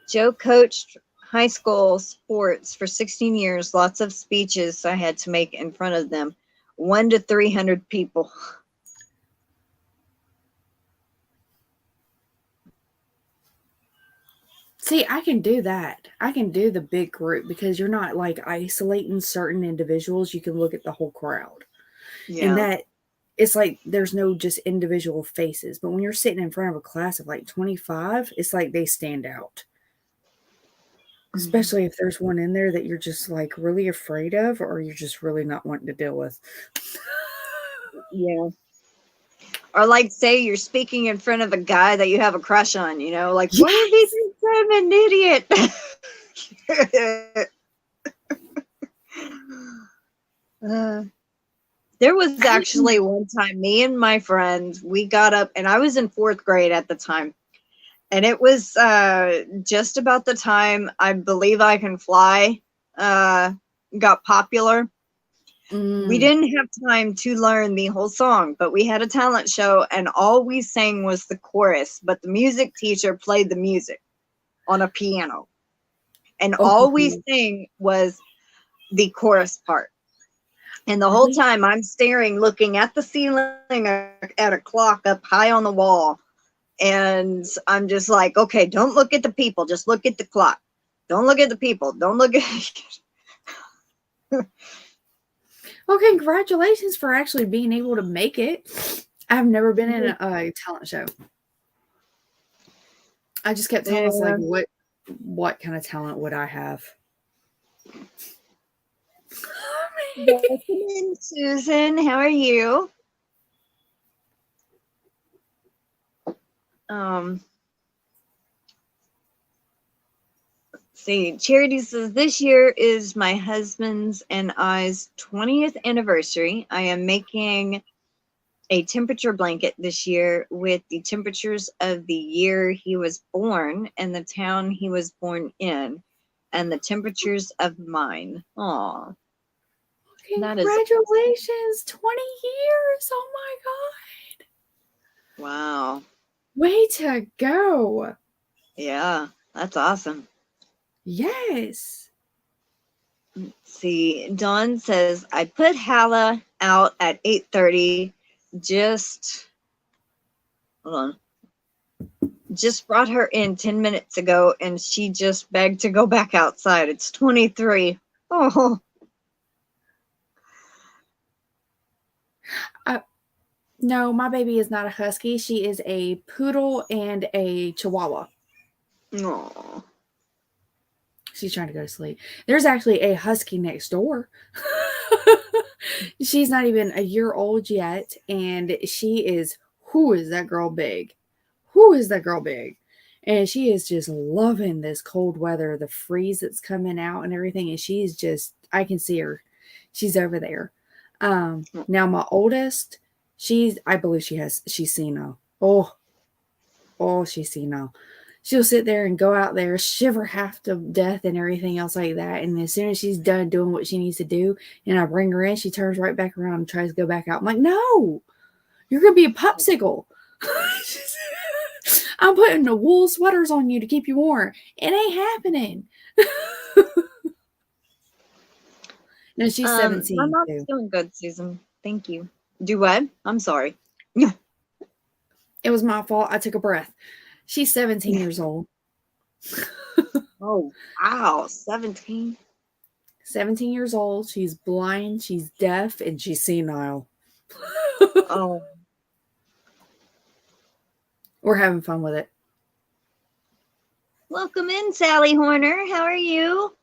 Joe coached high school sports for 16 years. Lots of speeches I had to make in front of them. 1 to 300 people. See, I can do that. I can do the big group because you're not like isolating certain individuals. You can look at the whole crowd. Yeah. And that it's like there's no just individual faces. But when you're sitting in front of a class of like 25, it's like they stand out. Especially if there's one in there that you're just like really afraid of or you're just really not wanting to deal with. Yeah. Or like say you're speaking in front of a guy that you have a crush on, you know, like, yes! What if he thinks I'm an idiot? There was actually one time me and my friend, we got up and I was in 4th grade at the time. And it was just about the time I Believe I Can Fly got popular. We didn't have time to learn the whole song, but we had a talent show and all we sang was the chorus, but the music teacher played the music on a piano. And all we sang was the chorus part. And the whole time I'm staring, looking at the ceiling at a clock up high on the wall. And I'm just like, okay, don't look at the people. Just look at the clock. Don't look at the people. Don't look at... Well, congratulations for actually being able to make it. I've never been in a talent show. I just kept telling us, like, what kind of talent would I have? Welcome in, Susan. How are you? See, Charity says, this year is my husband's and I's 20th anniversary. I am making a temperature blanket this year with the temperatures of the year he was born and the town he was born in and the temperatures of mine. Aw. Congratulations, 20 years. Oh my God. Wow. Way to go. Yeah, that's awesome. Yes. Let's see, Dawn says, I put Hala out at 8:30. Hold on. Just brought her in 10 minutes ago and she just begged to go back outside. It's 23. Oh. No, my baby is not a husky. She is a poodle and a chihuahua. Oh. She's trying to go to sleep. There's actually a husky next door. She's not even a year old yet. And she is, who is that girl big? Who is that girl big? And she is just loving this cold weather, the freeze that's coming out and everything. And she's just, I can see her. She's over there. Now my oldest, I believe she's senile. Oh, she's senile. She'll sit there and go out there, shiver half to death and everything else like that. And as soon as she's done doing what she needs to do, and I bring her in, she turns right back around and tries to go back out. I'm like, no, you're going to be a popsicle. I'm putting the wool sweaters on you to keep you warm. It ain't happening. No, she's 17. My mom's doing good, Susan. Thank you. Do what? I'm sorry. It was my fault. I took a breath. She's 17 years old. Oh, wow. 17. 17 years old. She's blind. She's deaf. And she's senile. Oh. We're having fun with it. Welcome in, Sally Horner. How are you?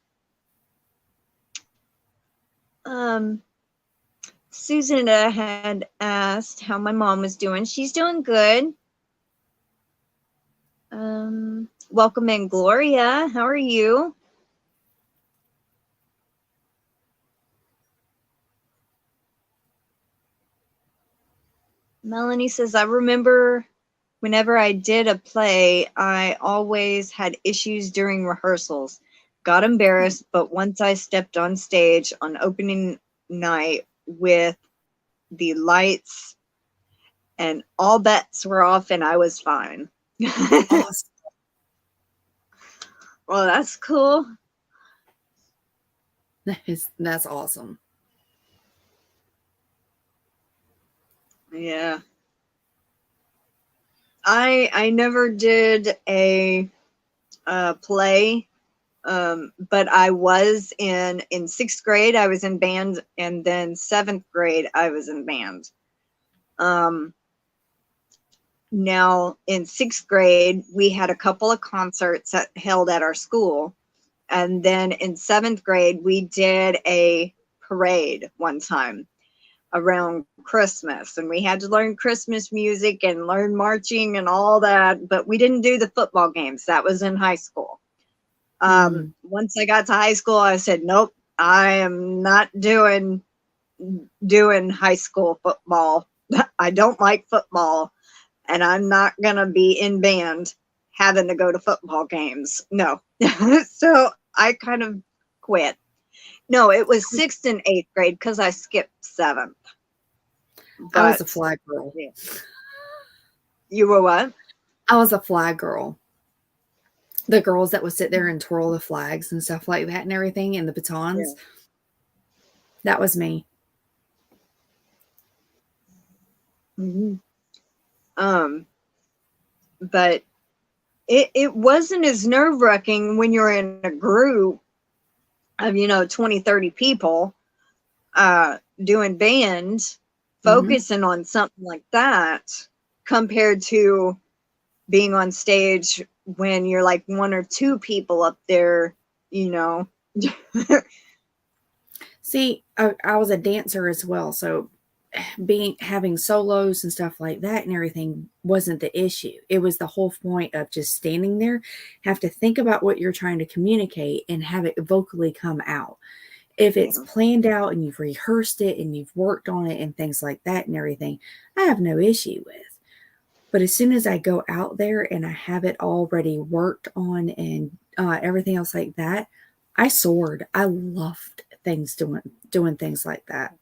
Susan had asked how my mom was doing. She's doing good. Welcome in, Gloria. How are you? Melanie says, I remember whenever I did a play, I always had issues during rehearsals. Got embarrassed, but once I stepped on stage on opening night with the lights and all bets were off and I was fine. Awesome. Well, that's cool. That's awesome. Yeah. I never did a play, but I was in 6th grade, I was in band, and then 7th grade, I was in band. Now, in 6th grade, we had a couple of concerts held at our school. And then in 7th grade, we did a parade one time around Christmas. And we had to learn Christmas music and learn marching and all that. But we didn't do the football games. That was in high school. Once I got to high school, I said, nope, I am not doing high school football. I don't like football. And I'm not going to be in band having to go to football games. No. So I kind of quit. No, it was 6th and 8th grade because I skipped 7th. I was a flag girl. Yeah. You were what? I was a flag girl. The girls that would sit there and twirl the flags and stuff like that and everything and the batons. Yeah. That was me. Mm-hmm. But it wasn't as nerve-wracking when you're in a group of, 20, 30 people, doing band, focusing on something like that compared to being on stage when you're like 1 or 2 people up there, See, I was a dancer as well. So having solos and stuff like that and everything wasn't the issue. It was the whole point of just standing there, have to think about what you're trying to communicate and have it vocally come out. If it's planned out and you've rehearsed it and you've worked on it and things like that and everything, I have no issue with. But as soon as I go out there and I have it already worked on and everything else like that, I soared. I loved things doing things like that.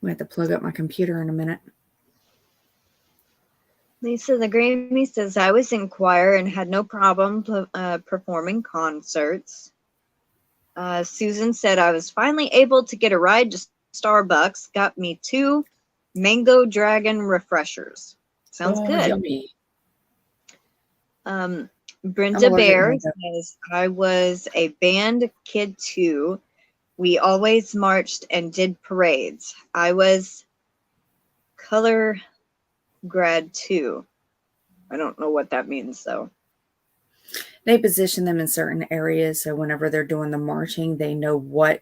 We have to plug up my computer in a minute. Lisa the Grammy says, I was in choir and had no problem performing concerts. Susan said, I was finally able to get a ride to Starbucks. Got me 2 Mango Dragon refreshers. Sounds good. Yummy. Brenda Bear says, I was a band kid too. We always marched and did parades. I was color grad too. I don't know what that means though. They position them in certain areas, so whenever they're doing the marching, they know what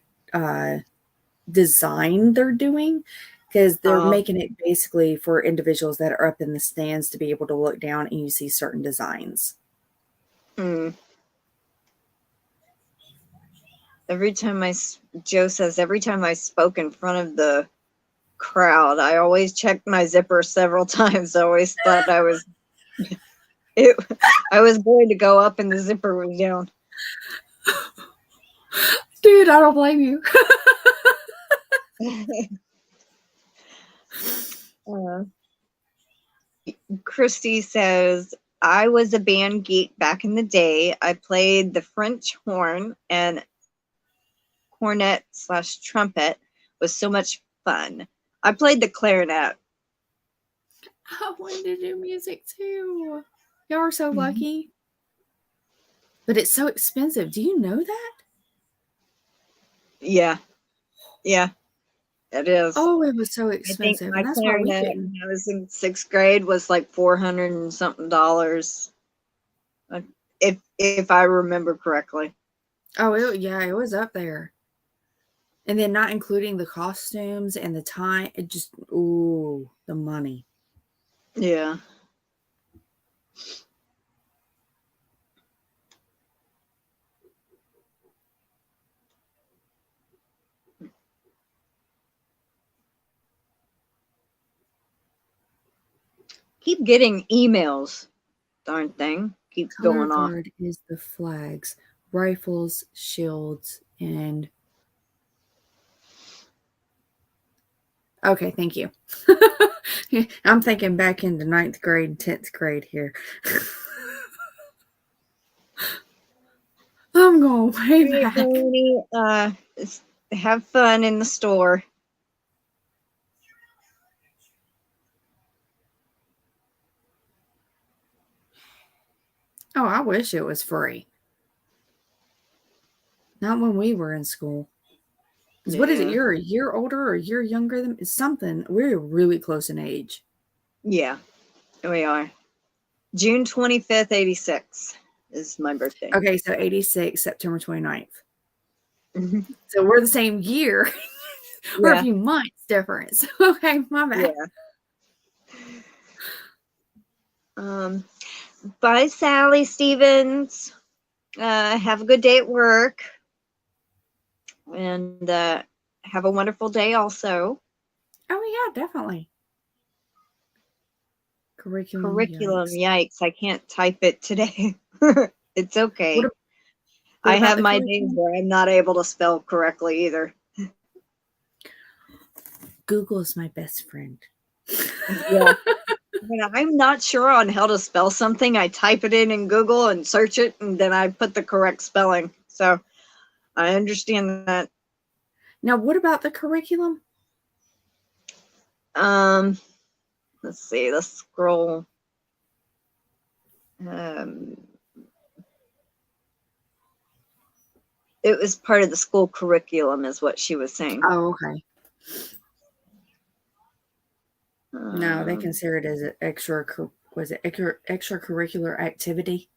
design they're doing, because they're making it basically for individuals that are up in the stands to be able to look down and you see certain designs. Joe says, every time I spoke in front of the crowd, I always checked my zipper several times. I always thought I was going to go up and the zipper was down. Dude, I don't blame you. Christy says, I was a band geek back in the day. I played the French horn and cornet/trumpet. Was so much fun. I played the clarinet. I wanted to do music too. Y'all are so lucky. But it's so expensive. Do you know that? Yeah. Yeah. It is. Oh, it was so expensive. I think my clarinet when I was in 6th grade was like $400 and something. If I remember correctly. Oh, it was up there. And then not including the costumes and the time. It just, the money. Yeah. Keep getting emails. Darn thing. Keeps going off. Color guard is the flags, rifles, shields, and... Okay, thank you. I'm thinking back into 9th grade, 10th grade here. I'm going way back. Melanie, have fun in the store. Oh, I wish it was free. Not when we were in school. Yeah. What is it? You're a year older or a year younger than it's something. We're really close in age. Yeah, we are. June 25th, 86 is my birthday. Okay, so 86, September 29th. So we're the same year. We're a few months difference. Okay, my bad. Yeah. Bye, Sally Stevens. Have a good day at work. And have a wonderful day also. Oh, yeah, definitely. Curriculum, yikes. I can't type it today. It's okay. What I have my days where I'm not able to spell correctly either. Google is my best friend. Yeah. When I'm not sure on how to spell something, I type it in Google and search it, and then I put the correct spelling. So I understand that. Now, what about the curriculum? Let's see. Let's scroll. It was part of the school curriculum, is what she was saying. Oh, okay. No, they consider it as an extracurricular activity.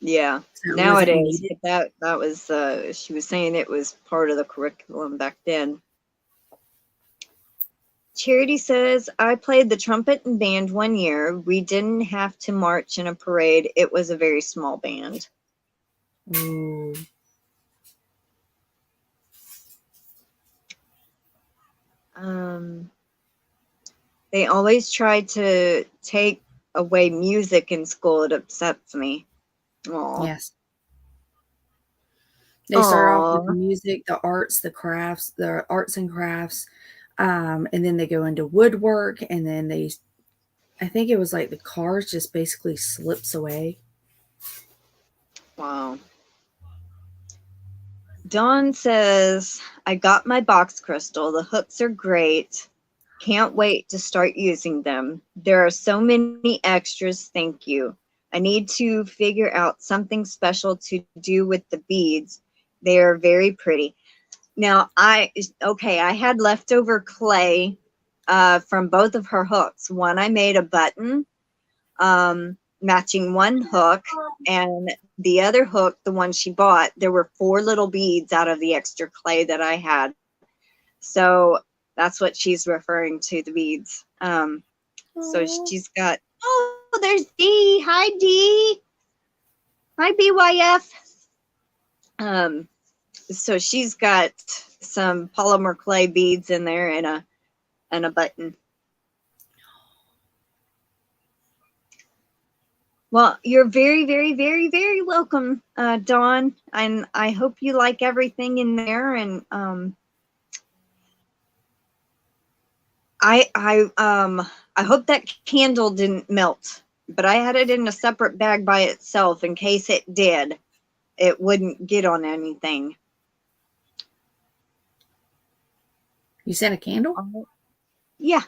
Yeah, So it now it wasn't is. needed. But that was she was saying it was part of the curriculum back then. Charity says, I played the trumpet in band one year. We didn't have to march in a parade. It was a very small band. Ooh. They always try to take away music in school. It upsets me. Aw. Yes. They start off with the Aw. music, the arts, the crafts, the arts and crafts, and then they go into woodwork, and then I think it was like the cars just basically slips away. Wow. Dawn says, I got my box crystal. The hooks are great. Can't wait to start using them. There are so many extras. Thank you. I need to figure out something special to do with the beads. They are very pretty. Now, I had leftover clay from both of her hooks. One, I made a button matching one hook, and the other hook, the one she bought, there were 4 little beads out of the extra clay that I had. So that's what she's referring to, the beads. So she's got, oh, there's Dee. Hi, Dee. Hi, BYF. So she's got some polymer clay beads in there and a button. Well, you're very, very, very, very welcome, Dawn. And I hope you like everything in there. And I hope that candle didn't melt, but I had it in a separate bag by itself in case it did. It wouldn't get on anything. You sent a candle? Yeah.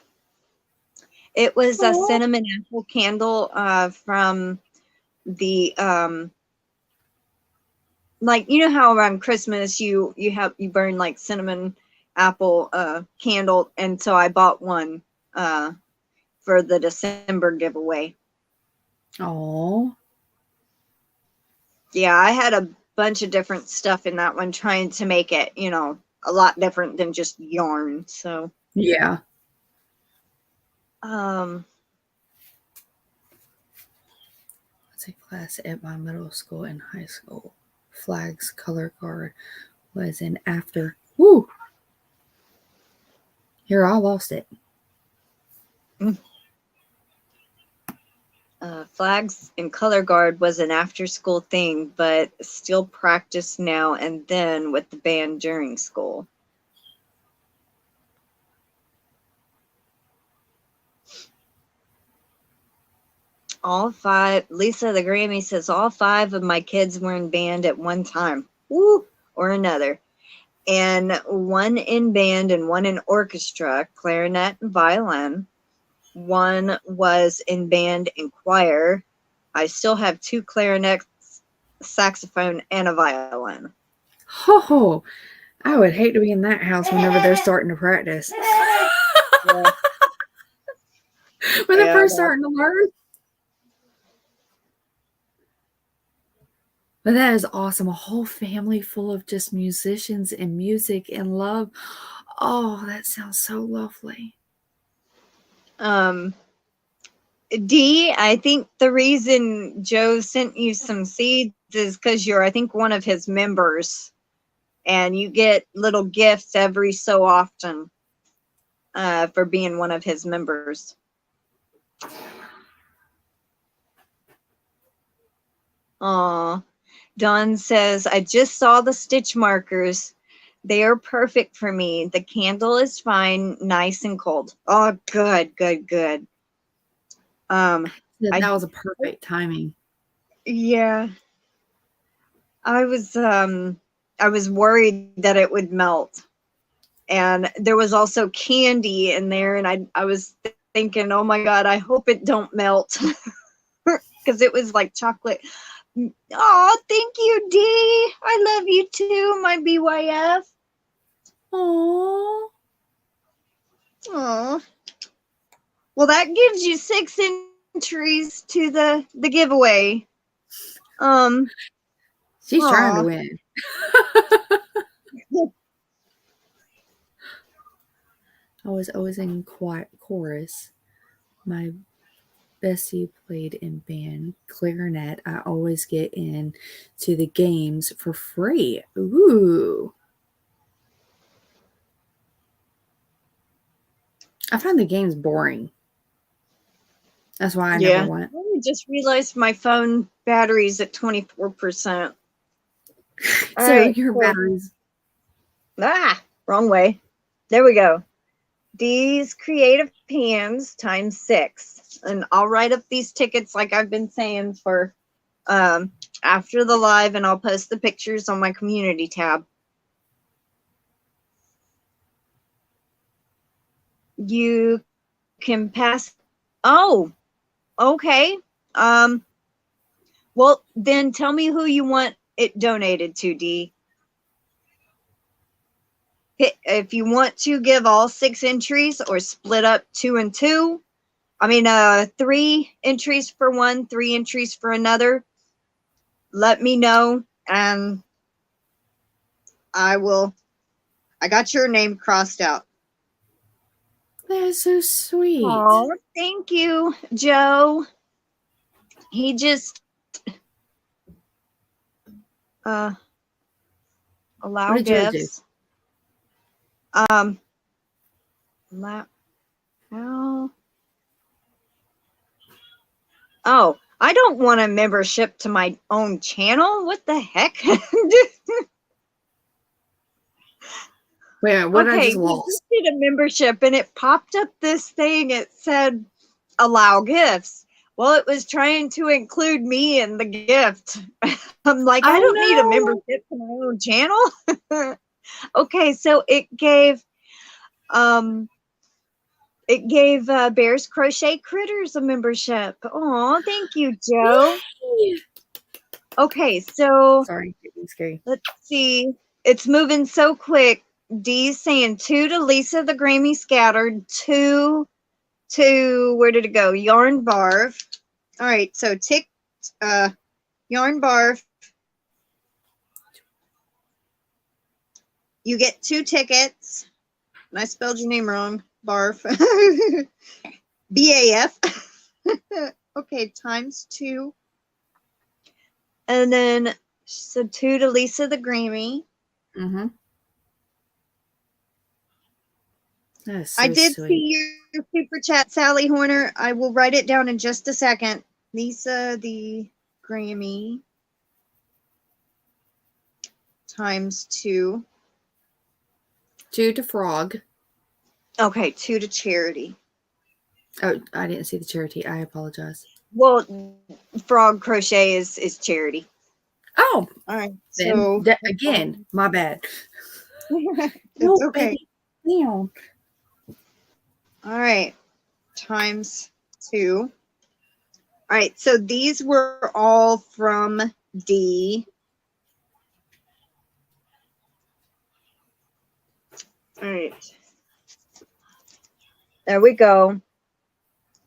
It was a cinnamon apple candle from the like, you know how around Christmas you burn like cinnamon apple candle, and so I bought one for the December giveaway. Oh. Yeah, I had a bunch of different stuff in that one, trying to make it, you know, a lot different than just yarn. So yeah. It's a class at my middle school and high school. Flags color guard was in after. Woo! Here, I lost it. Flags and color guard was an after school thing, but still practice now and then with the band during school. All 5, Lisa the Grammy says, all 5 of my kids were in band at one time, woo, or another. And one in band and one in orchestra, clarinet and violin. One was in band and choir. I still have 2 clarinets, saxophone, and a violin. Oh, I would hate to be in that house whenever they're starting to practice. Yeah. When they're first starting to learn. But that is awesome. A whole family full of just musicians and music and love. Oh, that sounds so lovely. Dee, I think the reason Joe sent you some seeds is because you're, I think, one of his members, and you get little gifts every so often for being one of his members. Aw. Dawn says, I just saw the stitch markers. They are perfect for me. The candle is fine, nice and cold. Oh, good, good, good. That was a perfect timing. Yeah. I was worried that it would melt. And there was also candy in there, and I was thinking, oh my God, I hope it don't melt. Because it was like chocolate. Oh, thank you, Dee. I love you too, my BYF. Aww. Aww. Well, that gives you 6 entries to the giveaway. She's trying to Aw. win. I was always in chorus. My bestie played in band, clarinet. I always get in to the games for free. Ooh. I find the games boring. That's why I never went. I just realized my phone battery's at 24%. Your batteries. Wrong way. There we go. These creative pans times 6. And I'll write up these tickets like I've been saying for after the live, and I'll post the pictures on my community tab. You can pass. Oh, okay. Well, then tell me who you want it donated to, Dee. If you want to give all 6 entries or split up 2 and 2, I mean 3 entries for one, 3 entries for another, let me know and I got your name crossed out. That's so sweet. Oh, thank you, Joe. He just allow gifts. Oh, I don't want a membership to my own channel. What the heck? Wait, what? Okay, I just lost. We did a membership and it popped up this thing. It said allow gifts. Well, it was trying to include me in the gift. I'm like, I don't need a membership to my own channel. Okay, so it gave Bears Crochet Critters a membership. Oh, thank you, Joe. Yay. Okay, so sorry, it's scary. Let's see. It's moving so quick. Dee's saying 2 to Lisa the Grammy Scattered, 2 to where did it go? Yarnbarf. All right, so Yarnbarf. You get 2 tickets. And I spelled your name wrong. Barf. BAF. Okay, times 2. And then so 2 to Lisa the Grammy. Mm-hmm. So I did sweet. see your super chat, Sally Horner. I will write it down in just a second. Lisa the Grammy times 2. 2 to Frog. Okay, 2 to Charity. Oh, I didn't see the Charity. I apologize. Well, Frog Crochet is Charity. Oh, all right. Then, so again, my bad. It's okay. Down. All right, times 2. All right, so these were all from D. All right. There we go.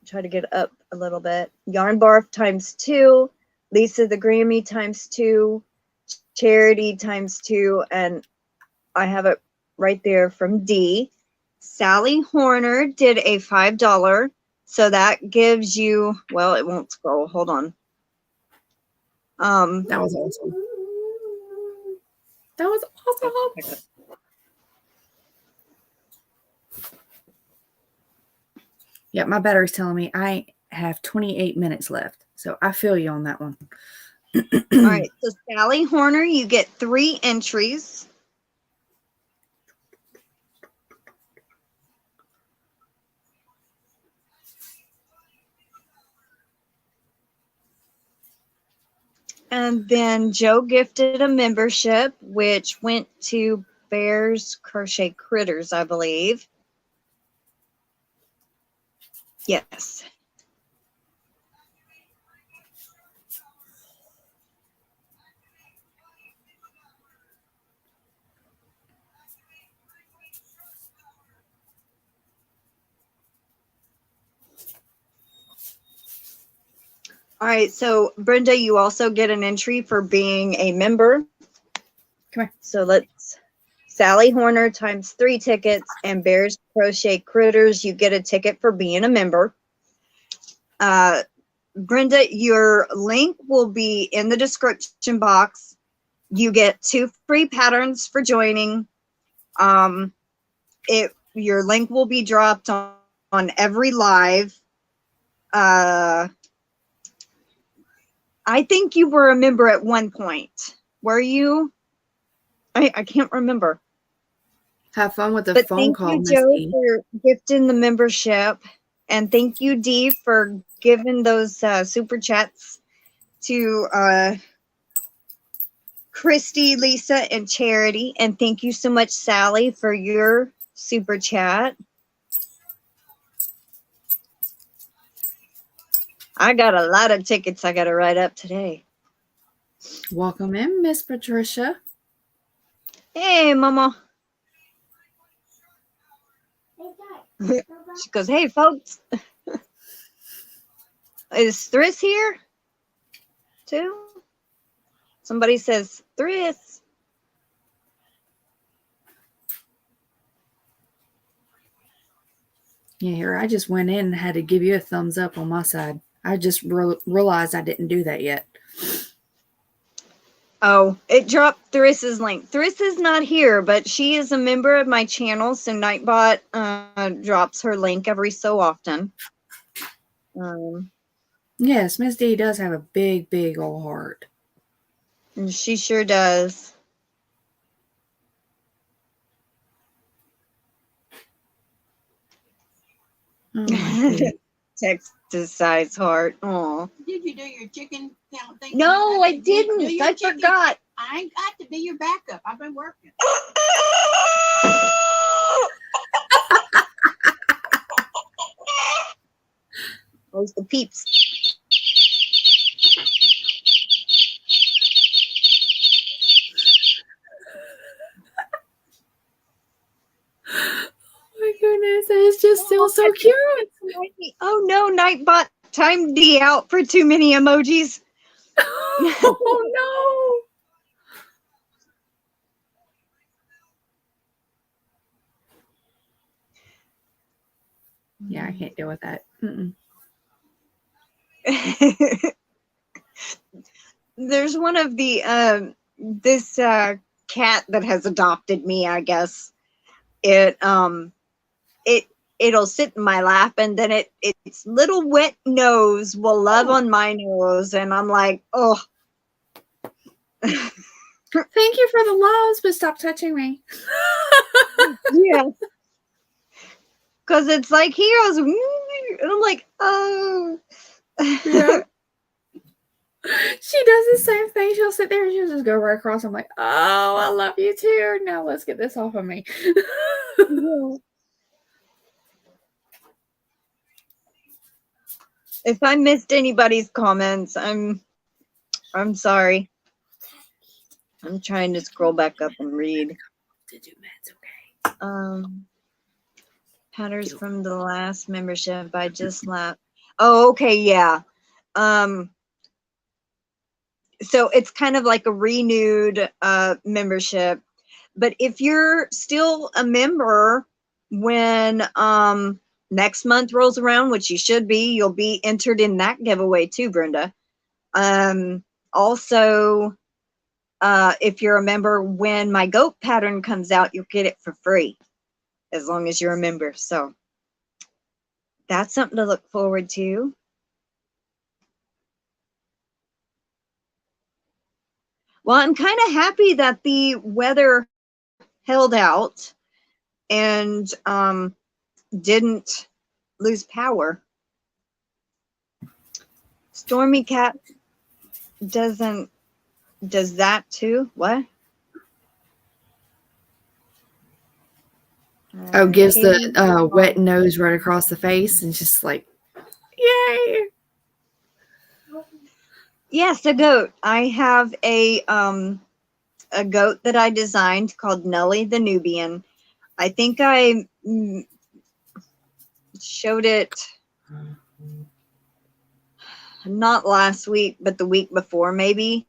Try to get up a little bit. Yarnbarf times 2. Lisa the Grammy times 2. Charity times 2. And I have it right there from D. Sally Horner did a $5. So that gives you, well, it won't scroll. Hold on. That was awesome. That was awesome. Yeah, my battery's telling me I have 28 minutes left. So I feel you on that one. All right. So Sally Horner, you get 3 entries. And then Joe gifted a membership, which went to Bears Crochet Critters, I believe. Yes. All right, so Brenda, you also get an entry for being a member. Come here. So let's, Sally Horner times 3 tickets, and Bears Crochet Critters, you get a ticket for being a member. Brenda, your link will be in the description box. You get 2 free patterns for joining. Your link will be dropped on every live. I think you were a member at one point. Were you? I can't remember. Have fun with the But phone call, thank you, Joe, Misty. for gifting the membership. And thank you, Dee, for giving those super chats to Christy, Lisa, and Charity. And thank you so much, Sally, for your super chat. I got a lot of tickets I got to write up today. Welcome in, Miss Patricia. Hey, Mama. She goes, hey, folks. Is Thryss here? Too? Somebody says, Thryss. Yeah, here, I just went in and had to give you a thumbs up on my side. I just realized I didn't do that yet. Oh, it dropped Thryss's link. Thryss is not here, but she is a member of my channel, so Nightbot drops her link every so often. Yes, Miss D does have a big, big old heart. And she sure does. Oh, my goodness. Texas size heart. Oh. Did you do your chicken count thing? No, I didn't. I forgot. I ain't got to be your backup. I've been working. Where's the peeps? Oh my goodness, that is just still so cute. Oh no, Nightbot timed D out for too many emojis. Oh no. Yeah, I can't deal with that. There's one of the this cat that has adopted me, I guess. It'll sit in my lap, and then its little wet nose will love on my nose, and I'm like, oh. Thank you for the loves, but stop touching me. Yeah. Because it's like heroes, and I'm like, oh. Yeah. She does the same thing. She'll sit there and she'll just go right across. I'm like, oh, I love you too. Now let's get this off of me. Yeah. If I missed anybody's comments, I'm sorry. I'm trying to scroll back up and read. It's okay. Patterns from the last membership I just left. Oh, okay, yeah. So it's kind of like a renewed membership. But if you're still a member when next month rolls around, which you should be, you'll be entered in that giveaway too, Brenda. Also, if you're a member, when my goat pattern comes out, you'll get it for free, as long as you're a member. So that's something to look forward to. Well, I'm kind of happy that the weather held out and didn't lose power. Stormy Cat does that too. What? Oh, gives the wet nose right across the face and just like, yay. Yes, a goat. I have a goat that I designed called Nellie the Nubian. I think I showed it. not last week, but the week before, maybe.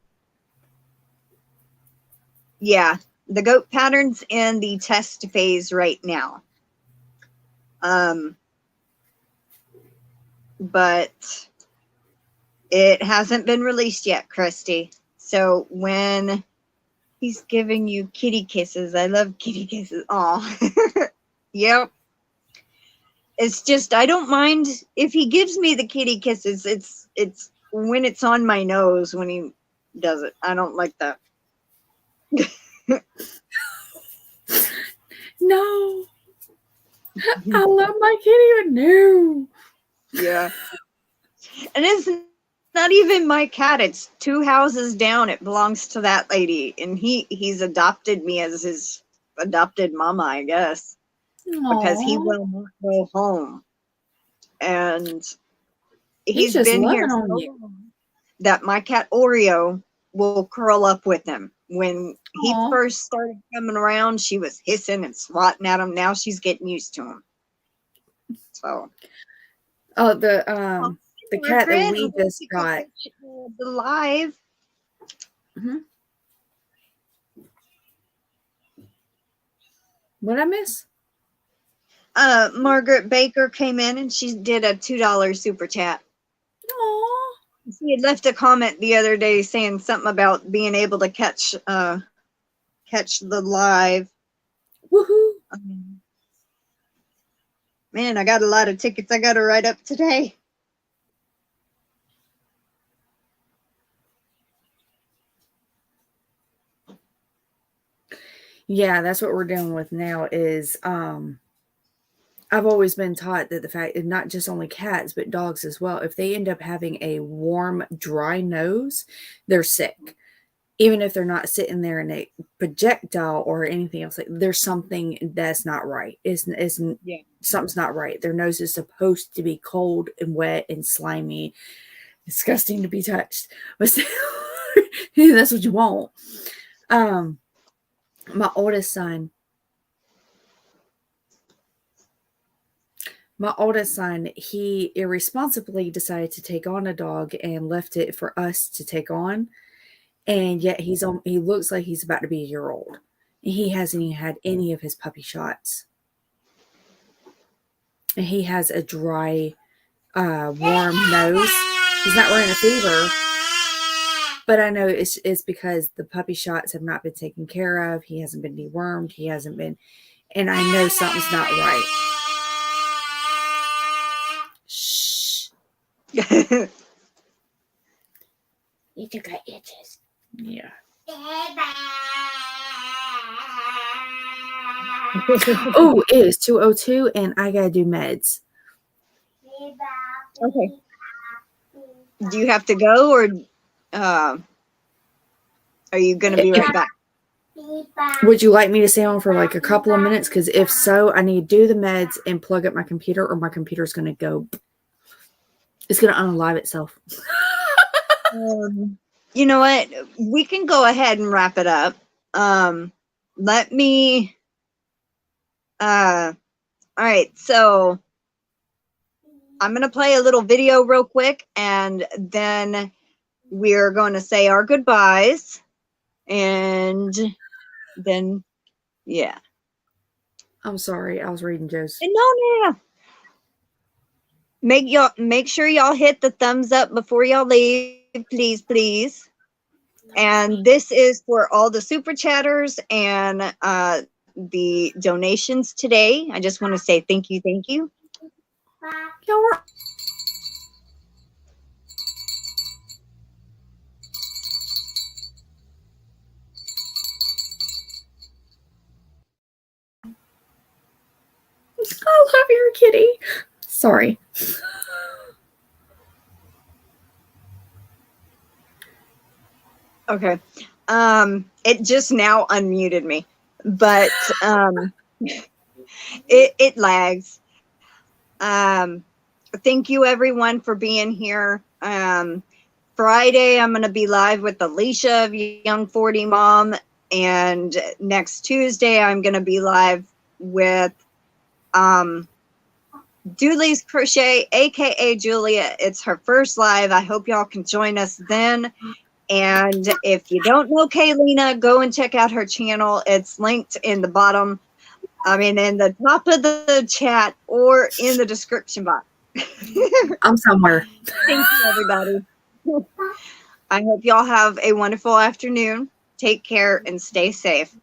Yeah, the goat pattern's in the test phase right now. But it hasn't been released yet, Christy. So when he's giving you kitty kisses, I love kitty kisses. Aw. Yep. It's just, I don't mind if he gives me the kitty kisses. It's when it's on my nose when he does it. I don't like that. No. I love my kitty, but no. Yeah. And it's not even my cat. It's 2 houses down. It belongs to that lady. And he's adopted me as his adopted mama, I guess. Because he will not go home. And he's just been here loving on so you. long that my cat Oreo will curl up with him. When he Aw. first started coming around, she was hissing and swatting at him. Now she's getting used to him. So Oh, the cat that we Margaret, just got. the live. What I miss? Margaret Baker came in and she did a $2 super chat. Aw. She had left a comment the other day saying something about being able to catch the live. Woohoo. Man, I got a lot of tickets I got to write up today. Yeah, that's what we're dealing with now is I've always been taught that the fact that not just only cats, but dogs as well, if they end up having a warm, dry nose, they're sick. Even if they're not sitting there in a projectile or anything else, like there's something that's not right. Something's not right. Their nose is supposed to be cold and wet and slimy, disgusting to be touched. But still, that's what you want. My oldest son, he irresponsibly decided to take on a dog and left it for us to take on. And yet he looks like he's about to be a year old. He hasn't even had any of his puppy shots. And he has a dry, warm nose. He's not wearing a fever. But I know it's because the puppy shots have not been taken care of. He hasn't been dewormed. He hasn't been, and I know something's not right. Shh. You took got itches. Yeah. Oh, Oh, it is 2:02 and I gotta do meds. Okay. Do you have to go or are you going to be right back? Would you like me to stay on for like a couple of minutes? Because if so, I need to do the meds and plug up my computer or my computer's going to go. It's going to unalive itself. You know what? We can go ahead and wrap it up. Let me. All right. So I'm going to play a little video real quick and then we're going to say our goodbyes. And then, yeah. I'm sorry. I was reading Joe's. No. Make sure y'all hit the thumbs up before y'all leave, please. And this is for all the super chatters and the donations today. I just want to say thank you. I love your kitty. Sorry. Okay. It just now unmuted me, but it lags. Thank you everyone for being here. Friday I'm going to be live with Alicia of Young 40 Mom, and next Tuesday I'm going to be live with Dooley's Crochet, aka Julia. It's her first live. I hope y'all can join us then. And if you don't know Kayleena, go and check out her channel. It's linked in the bottom, in the top of the chat or in the description box. I'm somewhere. Thank you, everybody. I hope y'all have a wonderful afternoon. Take care and stay safe.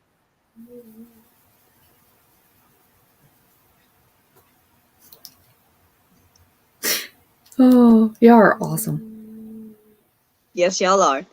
Oh, y'all are awesome. Yes, y'all are.